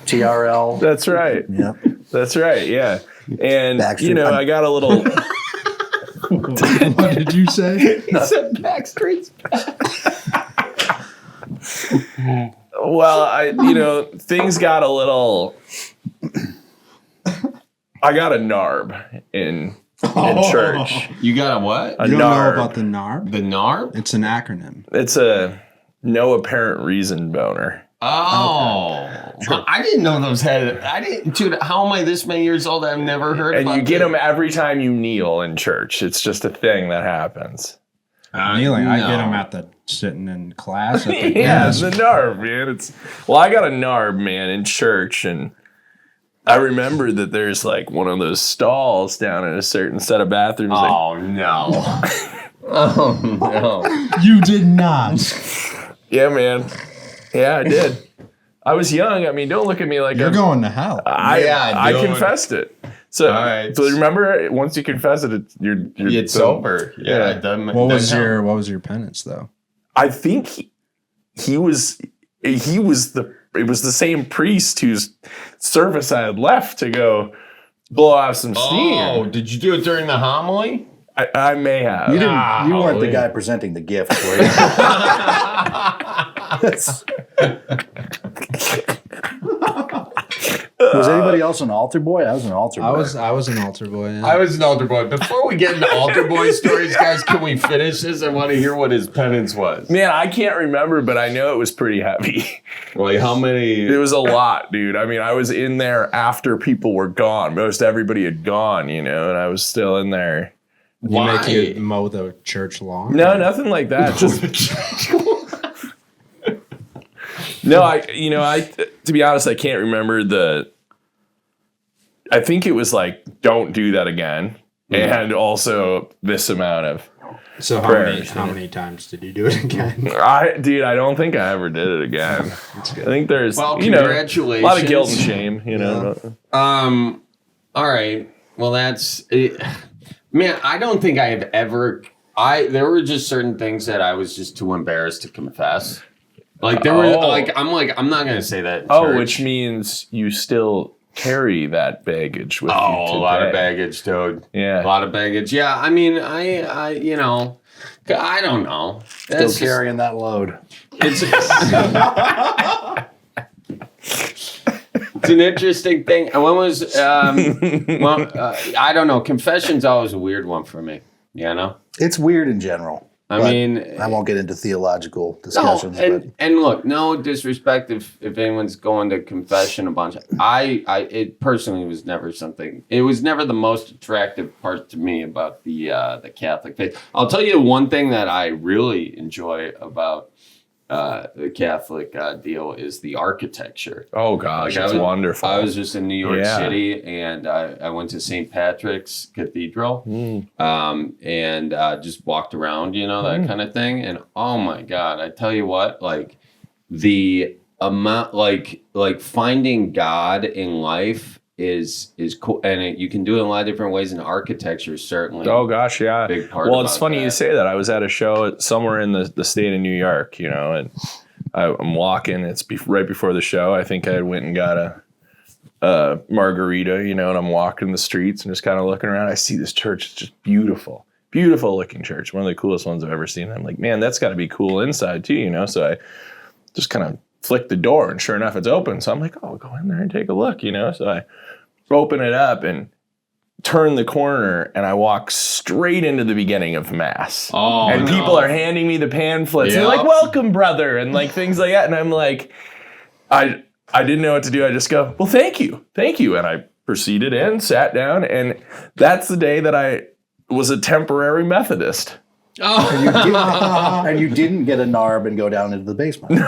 Speaker 3: TRL.
Speaker 4: That's right.
Speaker 3: Yep.
Speaker 4: That's right. Yeah. And
Speaker 3: Backstreet-
Speaker 4: I got a little.
Speaker 6: What did you say?
Speaker 1: He said Backstreet's.
Speaker 4: Well, things got a little. I got a narb in church.
Speaker 1: You got a what?
Speaker 4: A
Speaker 6: You don't know
Speaker 4: narb.
Speaker 6: about the NARB?
Speaker 1: The NARB?
Speaker 6: It's an acronym.
Speaker 4: It's a no apparent reason boner.
Speaker 1: Oh, I didn't know those had. I didn't. Dude, how am I this many years old? I've never heard.
Speaker 4: And
Speaker 1: about
Speaker 4: you get
Speaker 1: it.
Speaker 4: them every time you kneel in church. It's just a thing that happens.
Speaker 6: Kneeling. I
Speaker 1: no.
Speaker 6: get him at the sitting in class. At the
Speaker 4: Yeah,
Speaker 6: desk.
Speaker 4: the narb, man. I got a narb, man, in church, and I remember that there's like one of those stalls down in a certain set of bathrooms.
Speaker 1: Oh no! Oh no!
Speaker 6: You did not.
Speaker 4: Yeah, man. Yeah, I did. I was young. I mean, don't look at me like
Speaker 6: You're going to hell.
Speaker 4: I
Speaker 1: dude.
Speaker 4: confessed it. So,
Speaker 1: All right.
Speaker 4: so remember, once you confess it, you're
Speaker 1: It's over. Yeah.
Speaker 4: Yeah.
Speaker 1: It doesn't,
Speaker 6: What was
Speaker 1: doesn't help.
Speaker 6: your penance though?
Speaker 4: I think it was the same priest whose service I had left to go blow off some steam.
Speaker 1: Oh, did you do it during the homily?
Speaker 4: I may have.
Speaker 3: You didn't. You weren't the guy presenting the gift, were you? Was anybody else an altar boy? I was an altar boy.
Speaker 6: I was an altar boy. Yeah.
Speaker 1: I was an altar boy. Before we get into altar boy stories, guys, can we finish this? I want to hear what his penance was.
Speaker 4: Man, I can't remember, but I know it was pretty heavy.
Speaker 1: Like how many?
Speaker 4: It was a lot, dude. I mean, I was in there after people were gone. Most everybody had gone, and I was still in there.
Speaker 6: You make you mow the church lawn?
Speaker 4: No, nothing like that. Just no, I to be honest, I can't remember I think it was like, don't do that again. And also this amount of
Speaker 6: So how many times did you do it again?
Speaker 4: I don't think I ever did it again. That's good. I think there's
Speaker 1: congratulations.
Speaker 4: A lot of guilt and shame,
Speaker 1: Yeah. All right. Well, that's it. Man, I don't think I have ever there were just certain things that I was just too embarrassed to confess. Like there were I'm not gonna say that.
Speaker 4: Which means you still carry that baggage with you today.
Speaker 1: A lot of baggage, dude.
Speaker 4: Yeah.
Speaker 1: A lot of baggage. Yeah, I mean, I don't know.
Speaker 3: Still carrying that load.
Speaker 1: It's an interesting thing. And when was I don't know. Confession's always a weird one for me.
Speaker 3: It's weird in general.
Speaker 1: I mean,
Speaker 3: I won't get into theological discussions.
Speaker 1: And look, no disrespect if anyone's going to confession a bunch. It personally was never something. It was never the most attractive part to me about the Catholic faith. I'll tell you one thing that I really enjoy about the Catholic deal is the architecture.
Speaker 4: Oh gosh, it's wonderful.
Speaker 1: I was just in New York City, and I went to St. Patrick's Cathedral, and just walked around, that kind of thing. And oh my God, I tell you what, like the amount, like finding God in life is cool, and you can do it in a lot of different ways. And architecture is certainly.
Speaker 4: Oh gosh, yeah.
Speaker 1: Big part.
Speaker 4: Well, it's funny you say that. I was at a show somewhere in the state of New York, and I'm walking. It's right before the show. I think I went and got a margarita, and I'm walking the streets and just kind of looking around. I see this church. It's just beautiful, beautiful looking church. One of the coolest ones I've ever seen. I'm like, man, that's got to be cool inside too, So I just kind of flick the door, and sure enough, it's open. So I'm like, oh, I'll go in there and take a look, So I open it up and turn the corner, and I walk straight into the beginning of Mass.
Speaker 1: Oh,
Speaker 4: and people are handing me the pamphlets. Yep. They're like, welcome, brother, and like things like that. And I'm like, I didn't know what to do. I just go, well, thank you. And I proceeded in, sat down, and that's the day that I was a temporary Methodist.
Speaker 1: Oh,
Speaker 3: and you didn't get a narb and go down into the basement.
Speaker 4: No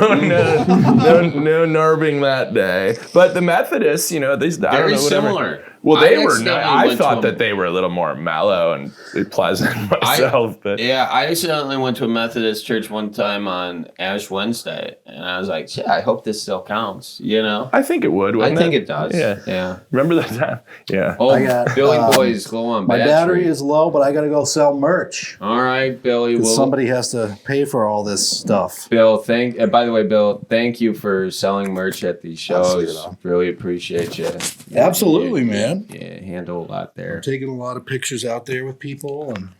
Speaker 4: narbing that day. But the Methodists,
Speaker 1: very similar.
Speaker 4: Well, they were. I thought that they were a little more mellow and pleasant myself.
Speaker 1: I accidentally went to a Methodist church one time on Ash Wednesday, and I was like, "Yeah, I hope this still counts."
Speaker 4: I think it would.
Speaker 1: I think it does. Yeah.
Speaker 4: Remember that time? Yeah.
Speaker 1: Oh, Billy Boy's low on
Speaker 3: battery. My battery is low, but I got to go sell merch.
Speaker 1: All right, Billy.
Speaker 3: Somebody has to pay for all this stuff.
Speaker 1: Bill, by the way, Bill, thank you for selling merch at these shows. Really appreciate you.
Speaker 3: Absolutely, man.
Speaker 1: Yeah, handle a lot there.
Speaker 3: I'm taking a lot of pictures out there with people and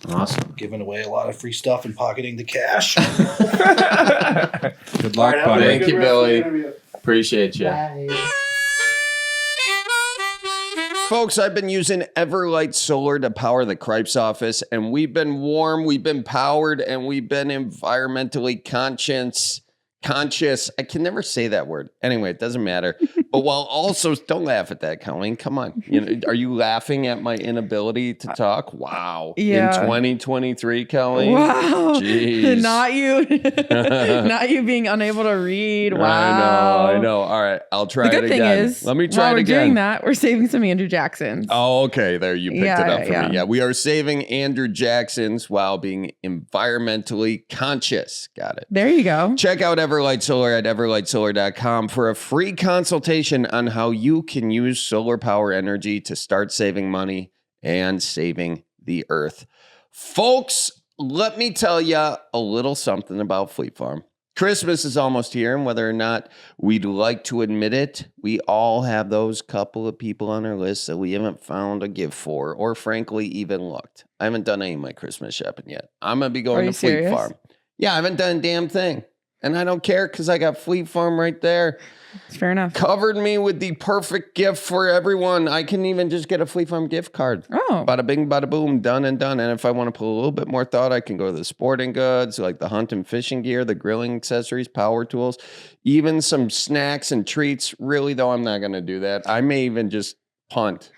Speaker 1: awesome.
Speaker 3: Giving away a lot of free stuff and pocketing the cash.
Speaker 6: Good luck, buddy.
Speaker 1: Thank you, Billy. Appreciate you.
Speaker 2: Bye.
Speaker 1: Folks, I've been using Everlight Solar to power the Cripes office, and we've been warm, we've been powered, and we've been environmentally conscious. I can never say that word. Anyway, it doesn't matter. But while also, don't laugh at that, Colleen. Come on. Are you laughing at my inability to talk? Wow.
Speaker 2: Yeah.
Speaker 1: In 2023, Colleen?
Speaker 2: Wow.
Speaker 1: Jeez.
Speaker 2: Not you being unable to read. Wow.
Speaker 1: I know. All right. I'll try it again.
Speaker 2: The good thing is,
Speaker 1: let me try it again.
Speaker 2: While we're doing that, we're saving some Andrew Jacksons.
Speaker 1: Oh, okay. There, you picked it up for me. Yeah, we are saving Andrew Jacksons while being environmentally conscious. Got it.
Speaker 2: There you go.
Speaker 1: Check out Everlight Solar at everlightsolar.com for a free consultation on how you can use solar power energy to start saving money and saving the earth. Folks, let me tell you a little something about Fleet Farm. Christmas is almost here, and whether or not we'd like to admit it, we all have those couple of people on our list that we haven't found a gift for, or frankly, even looked. I haven't done any of my Christmas shopping yet. I'm going to be going to Fleet Farm. Yeah, I haven't done a damn thing. And I don't care because I got Fleet Farm right there.
Speaker 2: It's fair enough.
Speaker 1: Covered me with the perfect gift for everyone. I can even just get a Fleet Farm gift card.
Speaker 2: Oh.
Speaker 1: Bada bing, bada boom, done and done. And if I want to put a little bit more thought, I can go to the sporting goods, like the hunt and fishing gear, the grilling accessories, power tools, even some snacks and treats. Really, though, I'm not going to do that. I may even just punt.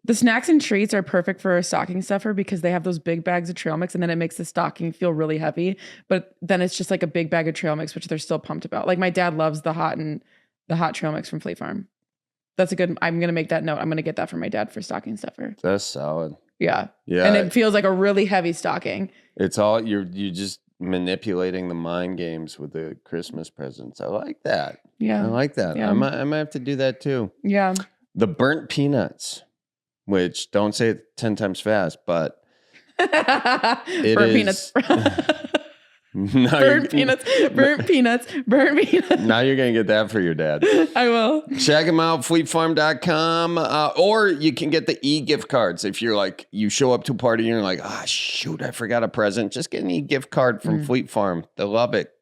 Speaker 2: The snacks and treats are perfect for a stocking stuffer because they have those big bags of trail mix, and then it makes the stocking feel really heavy. But then it's just like a big bag of trail mix, which they're still pumped about. Like my dad loves the hot trail mix from Fleet Farm. That's a good. I'm gonna make that note. I'm gonna get that for my dad for stocking stuffer.
Speaker 1: That's solid.
Speaker 2: Yeah.
Speaker 1: Yeah.
Speaker 2: And it feels like a really heavy stocking.
Speaker 1: It's all you're just manipulating the mind games with the Christmas presents. I like that.
Speaker 2: Yeah.
Speaker 1: I like that.
Speaker 2: Yeah.
Speaker 1: I might have to do that too.
Speaker 2: Yeah.
Speaker 1: The burnt peanuts. Which, don't say it 10 times fast, but
Speaker 2: burnt peanuts.
Speaker 1: Burnt
Speaker 2: peanuts.
Speaker 1: Now you're going to get that for your dad.
Speaker 2: I will.
Speaker 1: Check them out, fleetfarm.com. Or you can get the e-gift cards. If you're like, you show up to a party and you're like, shoot, I forgot a present. Just get an e-gift card from Fleet Farm. They love it.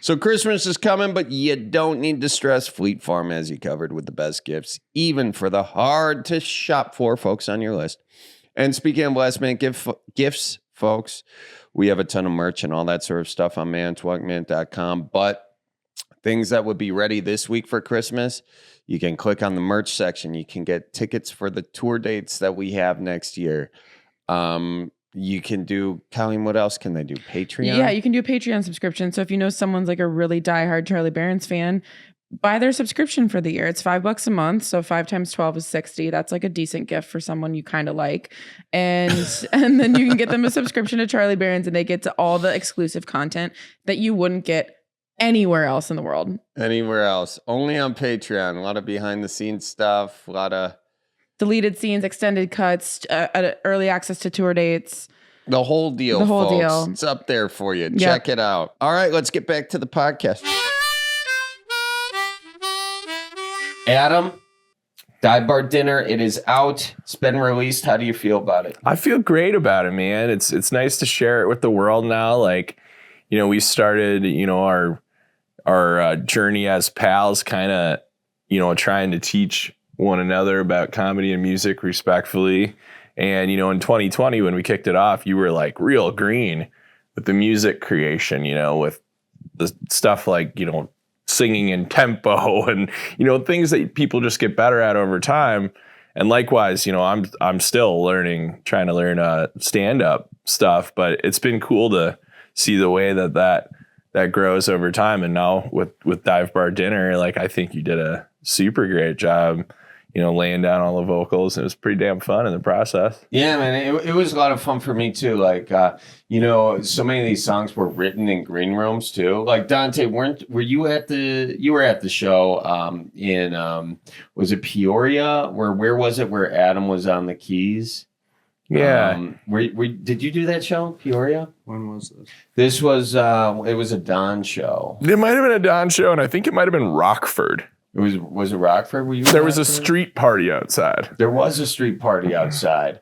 Speaker 1: So Christmas is coming, but you don't need to stress. Fleet Farm has you covered with the best gifts, even for the hard to shop for folks on your list. And speaking of last minute gifts, folks, we have a ton of merch and all that sort of stuff on manitowoc.com. But things that would be ready this week for Christmas, you can click on the merch section. You can get tickets for the tour dates that we have next year. You can do, Colleen, what else can they do? Patreon?
Speaker 2: Yeah, you can do a Patreon subscription. So if you know someone's like a really diehard Charlie Barron's fan, buy their subscription for the year. It's $5 a month. So 5 times 12 is 60. That's like a decent gift for someone you kind of like. And then you can get them a subscription to Charlie Barron's, and they get to all the exclusive content that you wouldn't get anywhere else in the world.
Speaker 1: Anywhere else. Only on Patreon. A lot of behind the scenes stuff. A lot of
Speaker 2: deleted scenes, extended cuts, early access to tour dates.
Speaker 1: The whole deal, folks. It's up there for you. Yep. Check it out. All right, let's get back to the podcast. Adam, Dive Bar Dinner, it is out. It's been released. How do you feel about it?
Speaker 4: I feel great about it, man. It's nice to share it with the world now. Like, we started, our journey as pals, kind of, trying to teach one another about comedy and music respectfully. And, in 2020, when we kicked it off, you were like real green with the music creation, with the stuff like, singing in tempo and, things that people just get better at over time. And likewise, I'm still trying to learn stand-up stuff, but it's been cool to see the way that grows over time. And now with Dive Bar Dinner, like, I think you did a super great job, laying down all the vocals. It was pretty damn fun in the process.
Speaker 1: Yeah, man, it was a lot of fun for me too. Like, so many of these songs were written in green rooms too. Like Dante, were you at the show in was it Peoria? Where was it where Adam was on the keys?
Speaker 4: Yeah.
Speaker 1: Did you do that show, Peoria?
Speaker 6: When was this?
Speaker 1: This was it was a Don show.
Speaker 4: It might have been a Don show, and I think it might have been Rockford.
Speaker 1: Was it Rockford? Were you?
Speaker 4: There was a street party outside.
Speaker 1: There was a street party outside.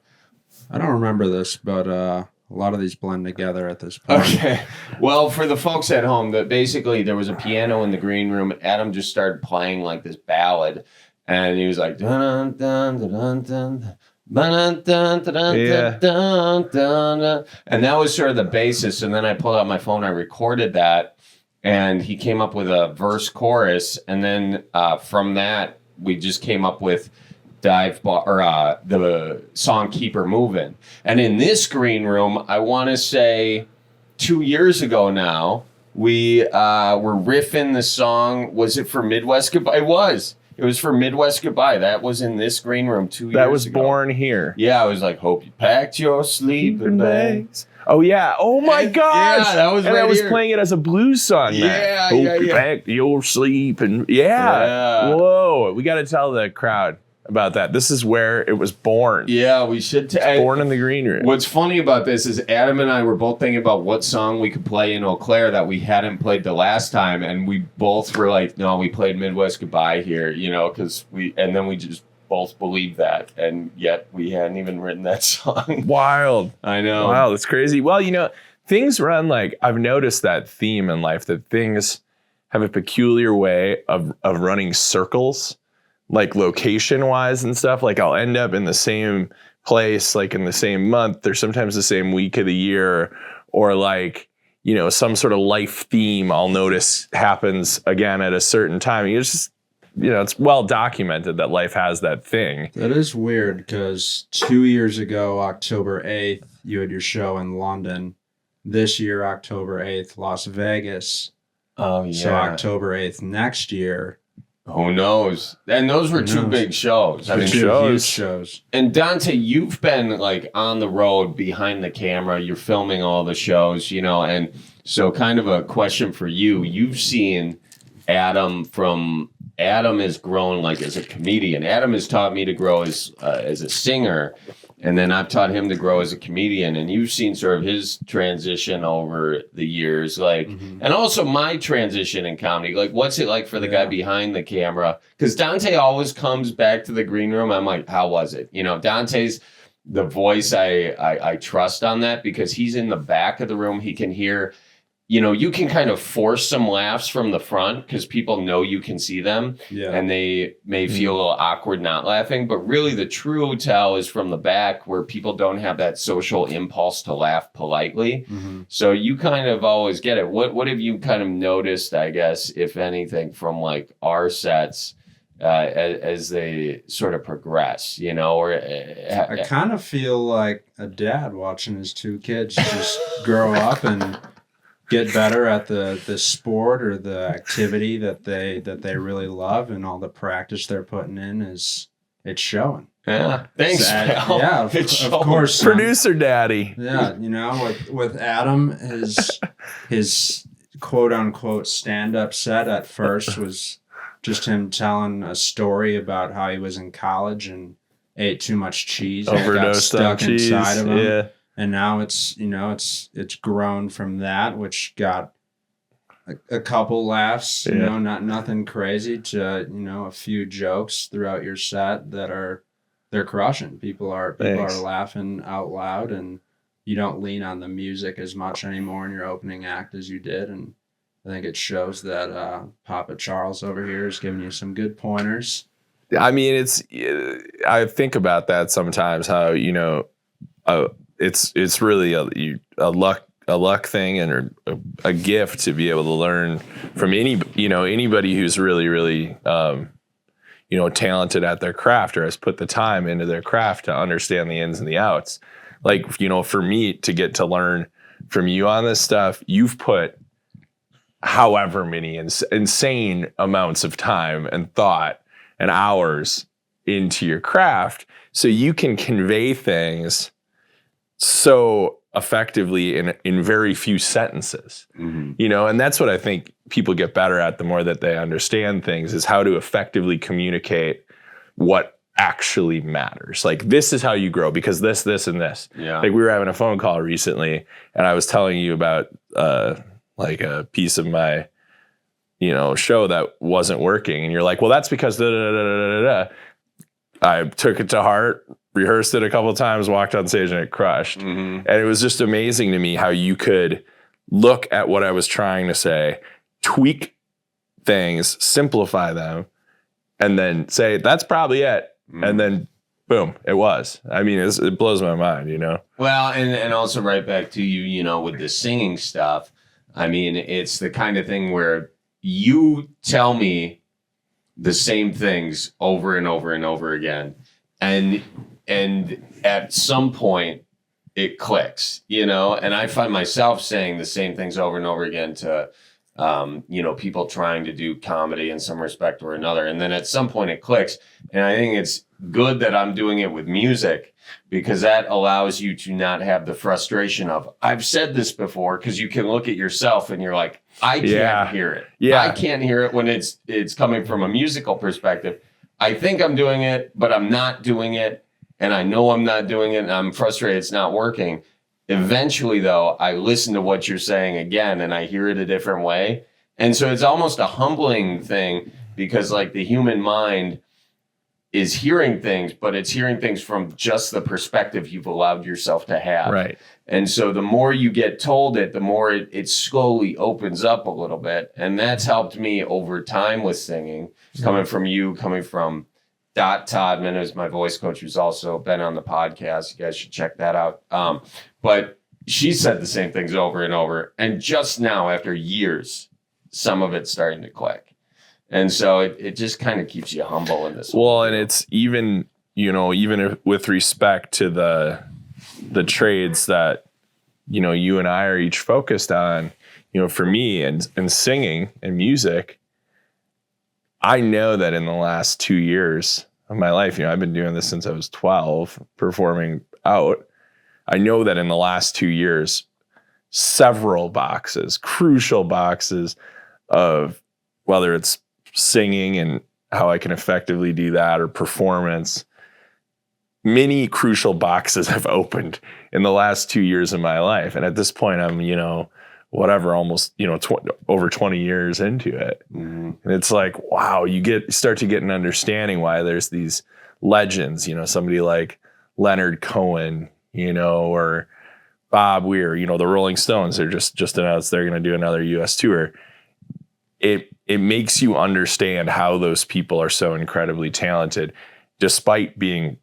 Speaker 6: I don't remember this, but a lot of these blend together at this point.
Speaker 1: Okay. Well, for the folks at home, basically there was a piano in the green room. Adam just started playing like this ballad, and he was like dun dun dun dun dun. Dun, dun, dun, dun,
Speaker 4: Yeah.
Speaker 1: dun, dun, dun. And that was sort of the basis. And then I pulled out my phone, I recorded that. And he came up with a verse chorus, and then from that we just came up with Dive Bar or the song "Keep Her Moving." And in this green room, I want to say 2 years ago now, we were riffing the song. Was it for Midwest Goodbye? It was for Midwest Goodbye. That was in this green room 2 years ago.
Speaker 4: That was Born Here.
Speaker 1: Yeah, I was like, hope you packed your sleeping bags.
Speaker 4: Oh, yeah. Oh, my gosh.
Speaker 1: Yeah, that was
Speaker 4: and
Speaker 1: right
Speaker 4: I was
Speaker 1: here.
Speaker 4: playing it as a blues song.
Speaker 1: Yeah,
Speaker 4: Hope
Speaker 1: yeah,
Speaker 4: you
Speaker 1: yeah.
Speaker 4: packed your sleep. And yeah. Whoa. We got to tell the crowd. about that. This is where it was born.
Speaker 1: Yeah, we should.
Speaker 4: Born in the green room.
Speaker 1: What's funny about this is Adam and I were both thinking about what song we could play in Eau Claire that we hadn't played the last time, and we both were like, "No, we played Midwest Goodbye here," because and then we just both believed that, and yet we hadn't even written that song.
Speaker 4: Wild.
Speaker 1: I know.
Speaker 4: Wow, that's crazy. Well, things run like I've noticed that theme in life that things have a peculiar way of running circles. Like location wise and stuff, like I'll end up in the same place, like in the same month or sometimes the same week of the year, or like, some sort of life theme I'll notice happens again at a certain time. It's just, it's well documented that life has that thing.
Speaker 6: That is weird because 2 years ago, October 8th, you had your show in London. This year, October 8th, Las Vegas.
Speaker 1: Oh, yeah.
Speaker 6: So October 8th next year.
Speaker 1: Who knows? And those were two big shows.
Speaker 6: I mean, huge shows.
Speaker 1: And Dante, you've been like on the road behind the camera. You're filming all the shows, and so kind of a question for you. You've seen Adam has grown like as a comedian. Adam has taught me to grow as a singer. And then I've taught him to grow as a comedian, and you've seen sort of his transition over the years, and also my transition in comedy. Like, what's it like for the guy behind the camera? Because Dante always comes back to the green room. I'm like, how was it? Dante's the voice I trust on that because he's in the back of the room. He can hear, you can kind of force some laughs from the front because people know you can see them and they may feel a little awkward not laughing. But really the true tell is from the back where people don't have that social impulse to laugh politely. So you kind of always get it. What have you kind of noticed, I guess, if anything, from like our sets as they sort of progress,
Speaker 6: I kind of feel like a dad watching his two kids just grow up and get better at the sport or the activity that they really love, and all the practice they're putting in it's showing.
Speaker 1: Yeah, thanks. Pal.
Speaker 6: Yeah, of course.
Speaker 4: Producer daddy.
Speaker 6: Yeah, with Adam, his quote unquote stand up set at first was just him telling a story about how he was in college and ate too much cheese and got stuck inside of him. Yeah. And now it's grown from that, which got a couple laughs, nothing crazy, to a few jokes throughout your set that they're crushing. People are laughing out loud, and you don't lean on the music as much anymore in your opening act as you did. And I think it shows that Papa Charles over here is giving you some good pointers.
Speaker 4: I mean, I think about that sometimes. How it's really a luck thing and a gift to be able to learn from anybody who's really really talented at their craft or has put the time into their craft to understand the ins and the outs. Like, for me to get to learn from you on this stuff, you've put however many insane amounts of time and thought and hours into your craft so you can convey things so effectively in very few sentences, and that's what I think people get better at the more that they understand things, is how to effectively communicate what actually matters. Like, this is how you grow because this, and this. Yeah. Like, we were having a phone call recently and I was telling you about like a piece of my, show that wasn't working. And you're like, well, that's because da, da, da, da, da, da. I took it to heart, rehearsed it a couple of times, walked on stage, and it crushed. And it was just amazing to me how you could look at what I was trying to say, tweak things, simplify them, and then say, that's probably it. And then boom, it was. I mean, it blows my mind,
Speaker 1: Well, and also right back to you, with the singing stuff. I mean, it's the kind of thing where you tell me the same things over and over and over again. And at some point it clicks, and I find myself saying the same things over and over again to, people trying to do comedy in some respect or another. And then at some point it clicks. And I think it's good that I'm doing it with music because that allows you to not have the frustration of, I've said this before, because you can look at yourself and you're like, I can't hear it. Yeah. I can't hear it when it's coming from a musical perspective. I think I'm doing it, but I'm not doing it. And I know I'm not doing it and I'm frustrated it's not working. Eventually, though, I listen to what you're saying again and I hear it a different way. And so it's almost a humbling thing because like the human mind is hearing things, but it's hearing things from just the perspective you've allowed yourself to have.
Speaker 4: Right.
Speaker 1: And so the more you get told it, the more it slowly opens up a little bit. And that's helped me over time with singing, coming from you, coming from Dot Todman, who's my voice coach, who's also been on the podcast. You guys should check that out. But she said the same things over and over. And just now, after years, some of it's starting to click. And so it just kind of keeps you humble in this.
Speaker 4: Well, and it's even, even with respect to the trades that, you and I are each focused on, for me and singing and music, I know that in the last 2 years of my life, I've been doing this since I was 12, performing out. I know that in the last 2 years, several boxes, crucial boxes of whether it's singing and how I can effectively do that or performance, many crucial boxes have opened in the last 2 years of my life. And at this point, I'm, almost, over 20 years into it. Mm-hmm. And it's like, wow, you start to get an understanding why there's these legends, somebody like Leonard Cohen, or Bob Weir, the Rolling Stones, they're just announced they're going to do another US tour. It makes you understand how those people are so incredibly talented, despite being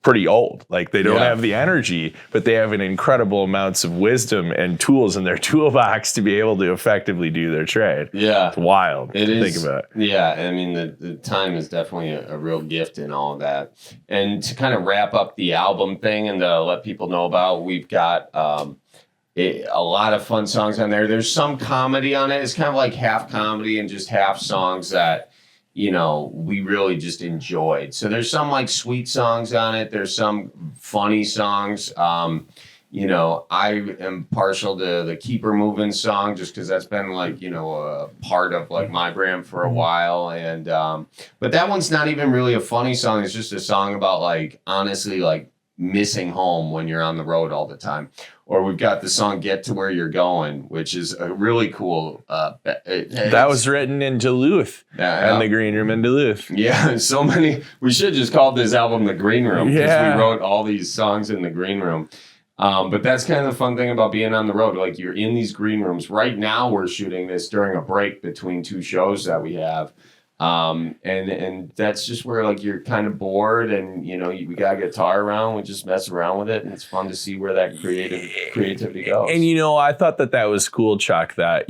Speaker 4: pretty old. Like they don't have the energy, but they have an incredible amounts of wisdom and tools in their toolbox to be able to effectively do their trade. Yeah. It's wild to think about.
Speaker 1: Yeah. I mean, the time is definitely a real gift in all of that. And to kind of wrap up the album thing and to let people know about, we've got, a lot of fun songs on there. There's some comedy on it. It's kind of like half comedy and just half songs that, we really just enjoyed. So there's some like sweet songs on it. There's some funny songs. I am partial to the Keep Her Moving song just because that's been like, a part of like my brand for a while. And, but that one's not even really a funny song. It's just a song about like, honestly, like missing home when you're on the road all the time. Or we've got the song Get to Where You're Going, which is a really cool.
Speaker 4: That was written in Duluth and the Green Room in Duluth.
Speaker 1: Yeah, so many. We should have just called this album The Green Room because we wrote all these songs in the Green Room. But that's kind of the fun thing about being on the road. Like you're in these green rooms. Right now we're shooting this during a break between two shows that we have. And that's just where like you're kind of bored and we got a guitar around, we just mess around with it and it's fun to see where that creativity goes.
Speaker 4: And I thought that was cool, Chuck, that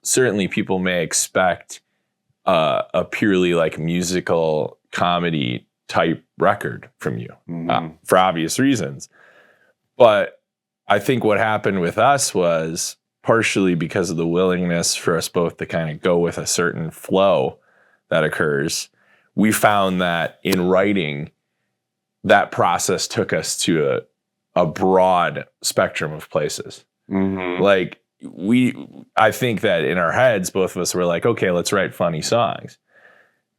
Speaker 4: certainly people may expect a purely like musical comedy type record from you for obvious reasons. But I think what happened with us was partially because of the willingness for us both to kind of go with a certain flow that occurs. We found that in writing, that process took us to a broad spectrum of places. Mm-hmm. Like I think that in our heads, both of us were like, okay, let's write funny songs.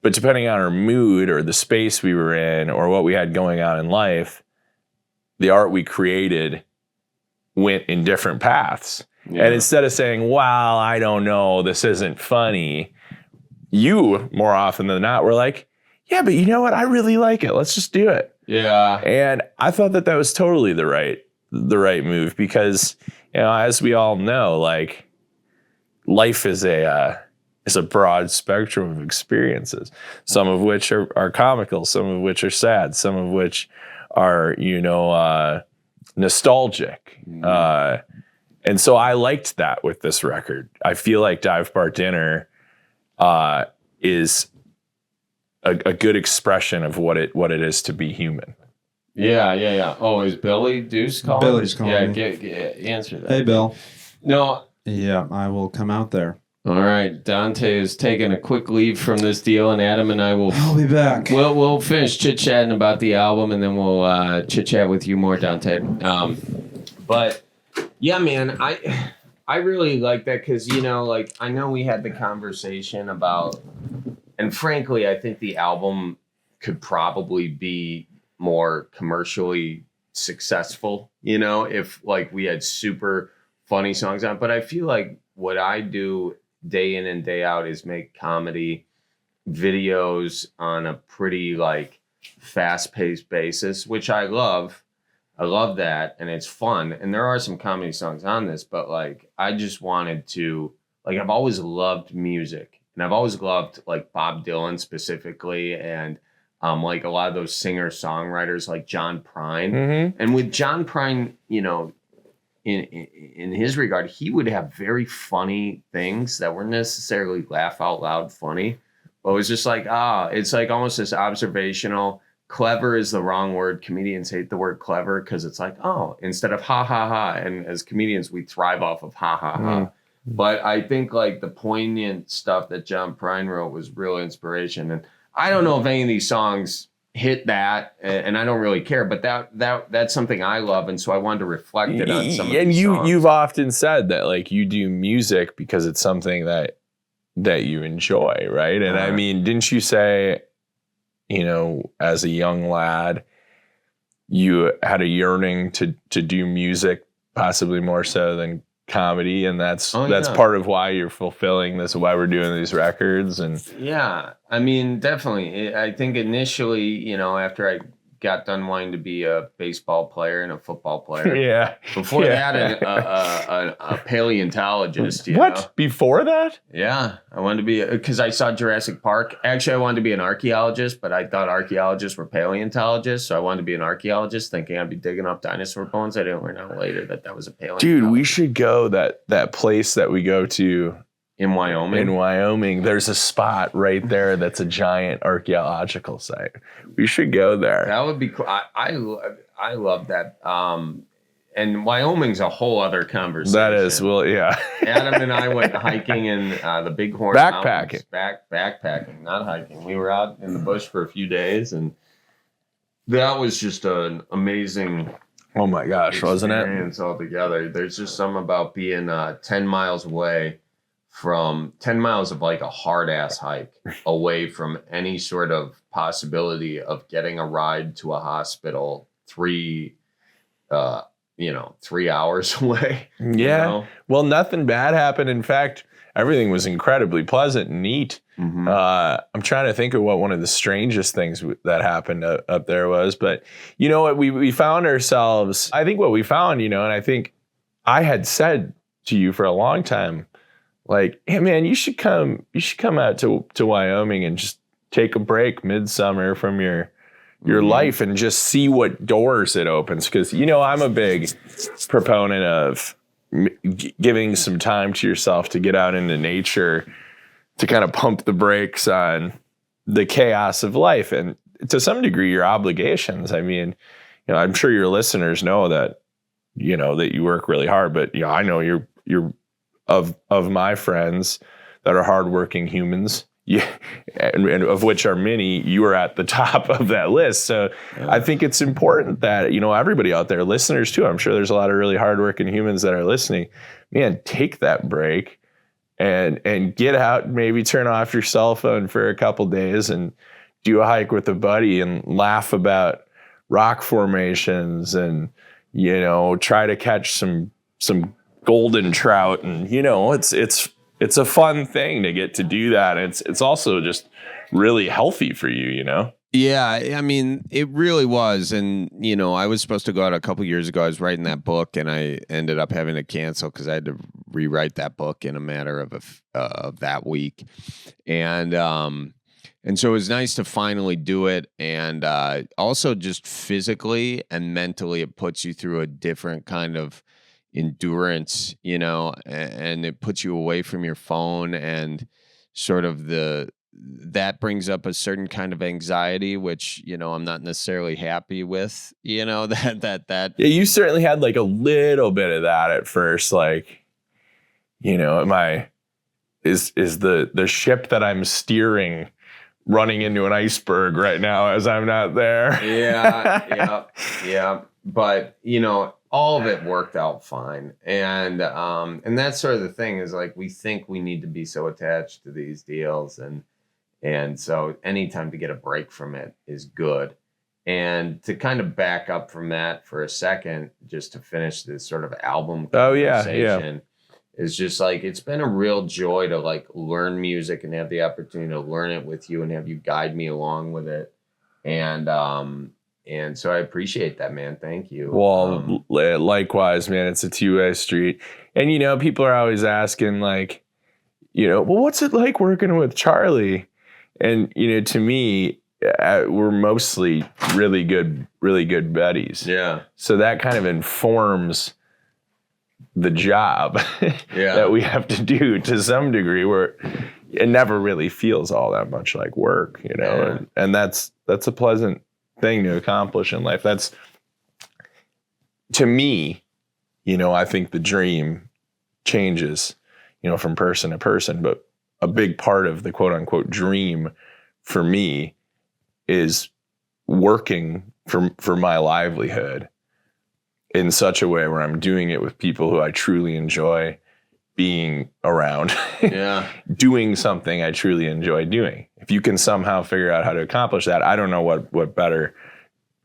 Speaker 4: But depending on our mood or the space we were in or what we had going on in life, the art we created went in different paths. Yeah. And instead of saying, well, I don't know, this isn't funny, you more often than not were like, yeah, but you know what? I really like it. Let's just do it.
Speaker 1: Yeah.
Speaker 4: And I thought that was totally the right move because, as we all know, like life is a broad spectrum of experiences, some of which are comical, some of which are sad, some of which are, nostalgic. Mm-hmm. And so I liked that with this record. I feel like Dive Bar Dinner is a good expression of what it is to be human.
Speaker 1: Yeah. Oh, is Billy Deuce calling?
Speaker 6: Billy's calling.
Speaker 1: Yeah, answer that.
Speaker 6: Hey, Bill.
Speaker 1: No.
Speaker 6: Yeah, I will come out there.
Speaker 1: All right, Dante is taking a quick leave from this deal, and Adam and I'll
Speaker 6: be back.
Speaker 1: We'll finish chit-chatting about the album, and then we'll chit-chat with you more, Dante. But yeah, man, I really like that because, I know we had the conversation about, and frankly, I think the album could probably be more commercially successful, you know, if like we had super funny songs on. But I feel like what I do day in and day out is make comedy videos on a pretty like fast-paced basis, which I love. I love that, and it's fun. And there are some comedy songs on this, but like I just wanted to, like, I've always loved music, and I've always loved like Bob Dylan specifically, and like a lot of those singer-songwriters like John Prine. Mm-hmm. And with John Prine, you know, in his regard, he would have very funny things that weren't necessarily laugh out loud funny, but it was just like, it's like almost this observational. Clever is the wrong word. Comedians hate the word clever because it's like, instead of ha ha ha. And as comedians, we thrive off of ha ha ha. But I think like the poignant stuff that John Prine wrote was real inspiration. And I don't know if any of these songs hit that, and I don't really care, but that's something I love, and so I wanted to reflect it on some of these songs.
Speaker 4: You've often said that like you do music because it's something that you enjoy, right? And I mean, didn't you say, you know, as a young lad, you had a yearning to do music, possibly more so than comedy, and that's part of why you're fulfilling this, why we're doing these records. And
Speaker 1: yeah, I mean, definitely. I think initially, you know, after I got done wanting to be a baseball player and a football player.
Speaker 4: Yeah.
Speaker 1: Before that, a paleontologist. You
Speaker 4: what?
Speaker 1: know?
Speaker 4: Before that?
Speaker 1: Yeah. I wanted to be, because I saw Jurassic Park. Actually, I wanted to be an archaeologist, but I thought archaeologists were paleontologists. So I wanted to be an archaeologist, thinking I'd be digging up dinosaur bones. I didn't learn out later that was a paleontologist.
Speaker 4: Dude, we should go that place that we go to.
Speaker 1: In Wyoming,
Speaker 4: there's a spot right there that's a giant archaeological site. We should go there.
Speaker 1: That would be cool. I love that. And Wyoming's a whole other conversation.
Speaker 4: That is, well, yeah.
Speaker 1: Adam and I went hiking in the Bighorn
Speaker 4: Mountains.
Speaker 1: Backpacking, not hiking. We were out in the bush for a few days, and that was just an amazing.
Speaker 4: Oh my gosh, wasn't it?
Speaker 1: Experience altogether. There's just something about being 10 miles away. From 10 miles of like a hard ass hike away from any sort of possibility of getting a ride to a hospital 3 hours away.
Speaker 4: Yeah.
Speaker 1: You know?
Speaker 4: Well, nothing bad happened. In fact, everything was incredibly pleasant and neat. Mm-hmm. I'm trying to think of what one of the strangest things that happened up there was, but you know what, we found ourselves, I think what we found, you know, and I think I had said to you for a long time, like, hey man, you should come out to Wyoming and just take a break midsummer from your life and just see what doors it opens. Because, you know, I'm a big proponent of giving some time to yourself to get out into nature, to kind of pump the brakes on the chaos of life and to some degree your obligations. I mean, you know, I'm sure your listeners know that, you know, that you work really hard, but you know, I know you're of my friends that are hardworking humans, yeah, and of which are many, you are at the top of that list. So I think it's important that, you know, everybody out there, listeners too, I'm sure there's a lot of really hardworking humans that are listening. Man, take that break and get out, maybe turn off your cell phone for a couple days and do a hike with a buddy and laugh about rock formations and, you know, try to catch some golden trout. And, you know, it's a fun thing to get to do that. It's also just really healthy for you, you know?
Speaker 1: Yeah, I mean, it really was. And, you know, I was supposed to go out a couple years ago. I was writing that book and I ended up having to cancel because I had to rewrite that book in a matter of that week. And so it was nice to finally do it. And also just physically and mentally, it puts you through a different kind of endurance, you know, and it puts you away from your phone and sort of that brings up a certain kind of anxiety, which, you know, I'm not necessarily happy with, you know, that.
Speaker 4: Yeah, you certainly had like a little bit of that at first, like, you know, is the ship that I'm steering running into an iceberg right now as I'm not there? Yeah. But, you know, all of it worked out fine. And that's sort of the thing is like, we think we need to be so attached to these deals. And
Speaker 1: And so anytime to get a break from it is good. And to kind of back up from that for a second, just to finish this sort of album conversation, is just like, it's been a real joy to like learn music and have the opportunity to learn it with you and have you guide me along with it. And so I appreciate that, man. Thank you.
Speaker 4: Well, likewise, man, it's a two-way street. And, you know, people are always asking like, you know, well, what's it like working with Charlie? And, you know, to me, we're mostly really good buddies.
Speaker 1: Yeah.
Speaker 4: So that kind of informs the job that we have to do to some degree, where it never really feels all that much like work, you know. Yeah. And that's a pleasant thing to accomplish in life. That's, to me, you know, I think the dream changes, you know, from person to person, but a big part of the quote unquote dream for me is working for my livelihood in such a way where I'm doing it with people who I truly enjoy being around. Yeah. Doing something I truly enjoy doing. If you can somehow figure out how to accomplish that, I don't know what better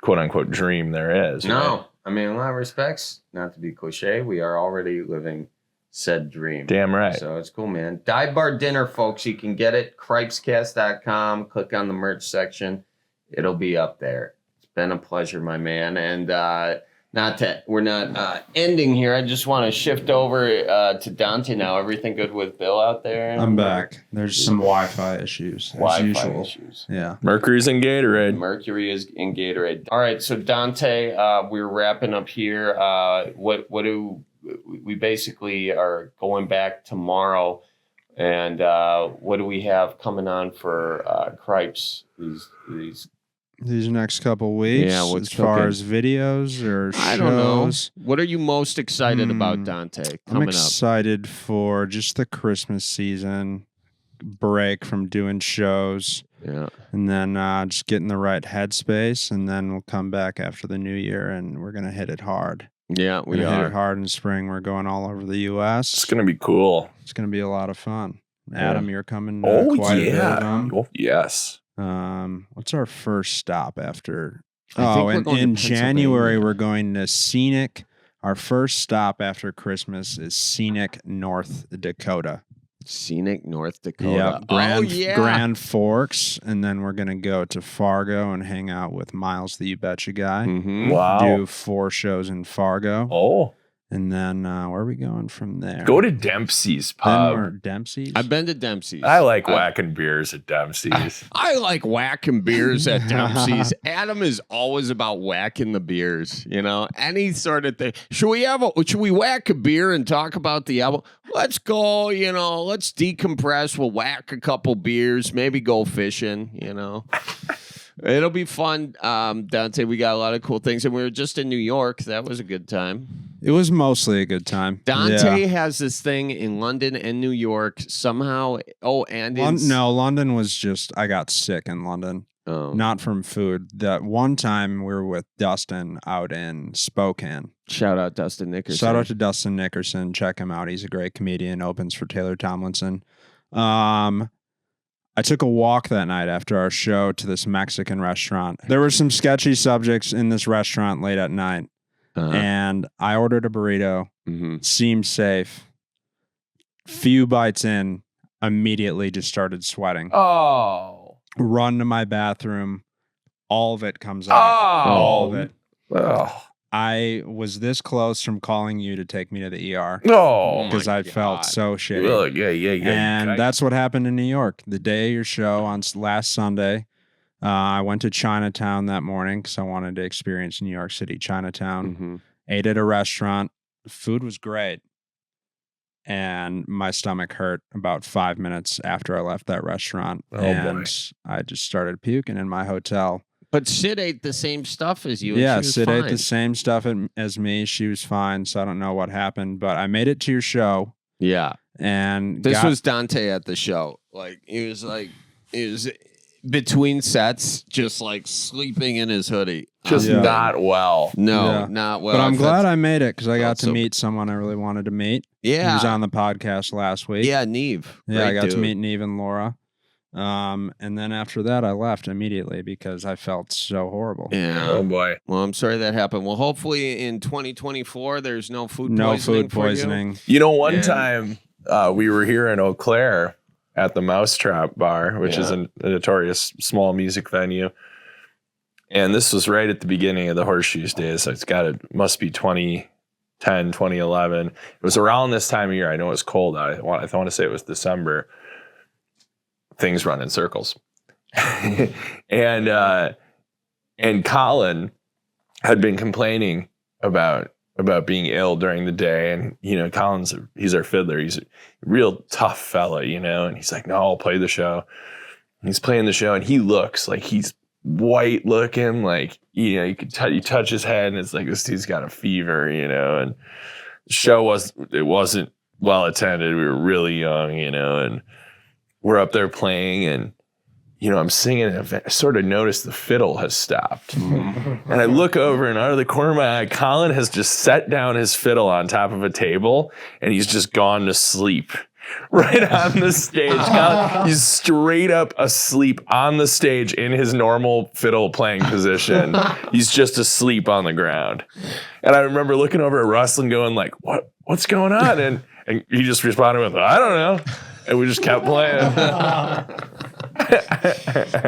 Speaker 4: quote unquote dream there is.
Speaker 1: No.
Speaker 4: Right?
Speaker 1: I mean, in a lot of respects, not to be cliche, we are already living said dream.
Speaker 4: Damn right.
Speaker 1: So it's cool, man. Dive Bar Dinner, folks. You can get it. Cripescast.com. Click on the merch section. It'll be up there. It's been a pleasure, my man. And we're not ending here. I just want to shift over to Dante now. Everything good with Bill out there?
Speaker 6: I'm back. There's some Wi-Fi issues.
Speaker 1: Wi-Fi issues.
Speaker 6: Yeah.
Speaker 4: Mercury's in Gatorade.
Speaker 1: Mercury is in Gatorade. All right. So Dante, we're wrapping up here. What do we basically are going back tomorrow, and what do we have coming on for Cripes
Speaker 6: these next couple weeks?
Speaker 1: Yeah,
Speaker 6: as far as videos or shows?
Speaker 1: I don't know. What are you most excited about, Dante?
Speaker 6: I'm excited for just the Christmas season break from doing shows.
Speaker 1: Yeah.
Speaker 6: And then just get in the right headspace, and then we'll come back after the new year, and we're going to hit it hard.
Speaker 1: Yeah, we are.
Speaker 6: Hit it hard in spring. We're going all over the U.S.
Speaker 4: It's going to be cool.
Speaker 6: It's going to be a lot of fun. Adam, you're coming
Speaker 4: quite
Speaker 6: a bit of them.
Speaker 4: Oh, yes.
Speaker 6: What's our first stop after? In January, we're going to Scenic. Our first stop after Christmas is Scenic, North Dakota.
Speaker 1: Scenic, North Dakota.
Speaker 6: Yeah, Grand Forks. And then we're going to go to Fargo and hang out with Miles, the You Betcha guy.
Speaker 1: Mm-hmm.
Speaker 4: Wow.
Speaker 6: Do 4 shows in Fargo.
Speaker 4: Oh.
Speaker 6: And then where are we going from there?
Speaker 4: Go to Dempsey's Pub.
Speaker 6: Dempsey's?
Speaker 1: I've been to Dempsey's.
Speaker 4: I like whacking beers at Dempsey's.
Speaker 1: I like whacking beers at Dempsey's. Adam is always about whacking the beers, you know, any sort of thing. Should we whack a beer and talk about the album? Let's go, you know, let's decompress. We'll whack a couple beers, maybe go fishing, you know. It'll be fun, Dante. We got a lot of cool things, and we were just in New York. That was a good time.
Speaker 6: It was mostly a good time.
Speaker 1: Dante has this thing in London and New York somehow.
Speaker 6: London was just, I got sick in London.
Speaker 1: Oh.
Speaker 6: Not from food. That one time we were with Dustin out in Spokane.
Speaker 1: Shout out Dustin Nickerson.
Speaker 6: Shout out to Dustin Nickerson. Check him out. He's a great comedian. Opens for Taylor Tomlinson. I took a walk that night after our show to this Mexican restaurant. There were some sketchy subjects in this restaurant late at night. And I ordered a burrito.
Speaker 1: Mm-hmm.
Speaker 6: Seemed safe. Few bites in, immediately just started sweating.
Speaker 1: Oh.
Speaker 6: Run to my bathroom. All of it comes out.
Speaker 1: Oh.
Speaker 6: All of it.
Speaker 4: Oh.
Speaker 6: I was this close from calling you to take me to the ER.
Speaker 4: No.
Speaker 6: Because I felt so shitty.
Speaker 4: Oh, yeah.
Speaker 6: And that's what happened in New York. The day of your show on last Sunday, I went to Chinatown that morning because I wanted to experience New York City, Chinatown.
Speaker 1: Mm-hmm.
Speaker 6: Ate at a restaurant. The food was great. And my stomach hurt about 5 minutes after I left that restaurant.
Speaker 4: Oh,
Speaker 6: and
Speaker 4: boy.
Speaker 6: I just started puking in my hotel.
Speaker 1: But Sid ate the same stuff as you.
Speaker 6: Yeah,
Speaker 1: and she was
Speaker 6: Sid
Speaker 1: fine.
Speaker 6: ate the same stuff as me. She was fine, so I don't know what happened. But I made it to your show.
Speaker 1: Yeah.
Speaker 6: And
Speaker 1: this was Dante at the show. Like, he was between sets, just like sleeping in his hoodie.
Speaker 4: Just not well.
Speaker 1: No, not well.
Speaker 6: But I'm glad I made it because I got to meet someone I really wanted to meet.
Speaker 1: Yeah.
Speaker 6: He was on the podcast last week.
Speaker 1: Yeah, Neve.
Speaker 6: Yeah, I got to meet Neve and Laura. And then after that, I left immediately because I felt so horrible.
Speaker 1: Yeah.
Speaker 4: Oh boy.
Speaker 1: Well, I'm sorry that happened. Well, hopefully in 2024, there's no food
Speaker 6: poisoning.
Speaker 4: You know, one time we were here in Eau Claire at the Mousetrap Bar, which is a notorious small music venue. And this was right at the beginning of the Horseshoes days. So must be 2010, 2011. It was around this time of year. I know it was cold. I want to say it was December. Things run in circles. and Colin had been complaining about being ill during the day. And, you know, he's our fiddler. He's a real tough fella, you know, and he's like, no, I'll play the show. And he's playing the show and he looks like he's white looking, like, you know, you touch his head and it's like, this dude's got a fever, you know, and the show wasn't well attended. We were really young, you know, and we're up there playing and, you know, I'm singing and I sort of notice the fiddle has stopped. And I look over and out of the corner of my eye, Colin has just set down his fiddle on top of a table and he's just gone to sleep right on the stage. Colin, he's straight up asleep on the stage in his normal fiddle playing position. He's just asleep on the ground. And I remember looking over at Russ and going like, what's going on? And he just responded with, I don't know. And we just kept playing.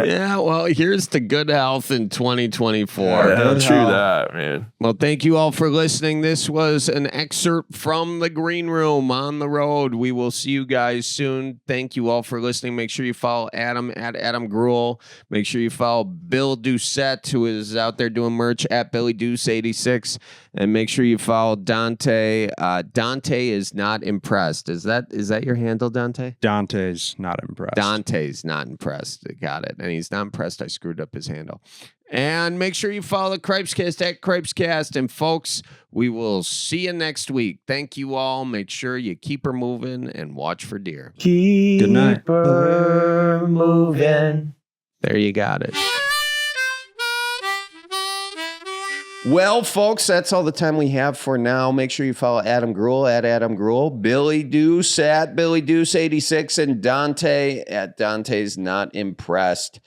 Speaker 1: Yeah, well, here's to good health in 2024.
Speaker 4: Yeah, true that, man.
Speaker 1: Well, thank you all for listening. This was an excerpt from the Green Room on the road. We will see you guys soon. Thank you all for listening. Make sure you follow Adam at Adam Greuel. Make sure you follow Bill Deucette, who is out there doing merch at BillyDeuce86. And make sure you follow Dante. Dante is not impressed. Is that your handle, Dante?
Speaker 6: Dante's not impressed.
Speaker 1: Dante's not impressed. Got it. And he's not impressed. I screwed up his handle. And make sure you follow the Cripescast at Cripescast. And folks, we will see you next week. Thank you all. Make sure you keep her moving and watch for deer.
Speaker 6: Good night.
Speaker 4: Keep her moving.
Speaker 1: There you got it. Well, folks, that's all the time we have for now. Make sure you follow Adam Greuel at Adam Greuel, Billy Deuce at BillyDeuce86, and Dante at Dante's Not Impressed.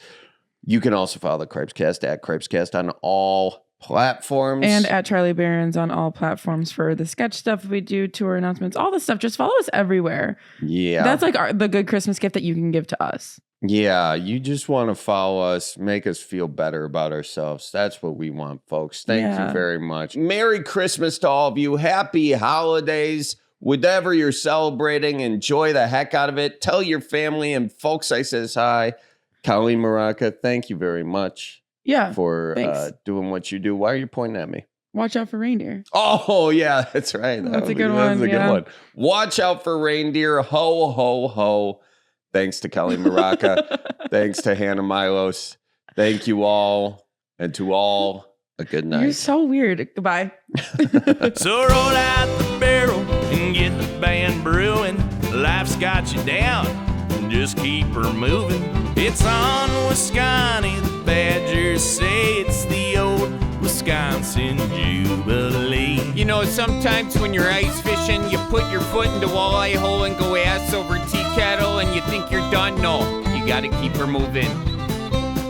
Speaker 1: You can also follow the Cripescast at Cripescast on all platforms.
Speaker 2: And at Charlie Barron's on all platforms for the sketch stuff we do, tour announcements, all the stuff. Just follow us everywhere.
Speaker 1: Yeah.
Speaker 2: That's like the good Christmas gift that you can give to us.
Speaker 1: Yeah, you just want to follow us, make us feel better about ourselves. That's what we want, folks. Thank you very much. Merry Christmas to all of you. Happy holidays. Whatever you're celebrating, enjoy the heck out of it. Tell your family and folks I says hi. Colleen Maraca, thank you very much for doing what you do. Why are you pointing at me?
Speaker 2: Watch out for reindeer.
Speaker 1: Oh, yeah, that's right.
Speaker 2: That's a good one.
Speaker 1: That's a good one. Watch out for reindeer. Ho, ho, ho. Thanks to Kelly Maraca. Thanks to Hannah Milos. Thank you all. And to all, a good night.
Speaker 2: You're so weird. Goodbye.
Speaker 7: So roll out the barrel and get the band brewing. Life's got you down. Just keep her moving. It's on Wisconsin. The Badgers say it's the old Wisconsin Jubilee.
Speaker 8: You know, sometimes when you're ice fishing, you put your foot in the walleye hole and go ass over tea kettle and you think you're done. No, you gotta keep her moving.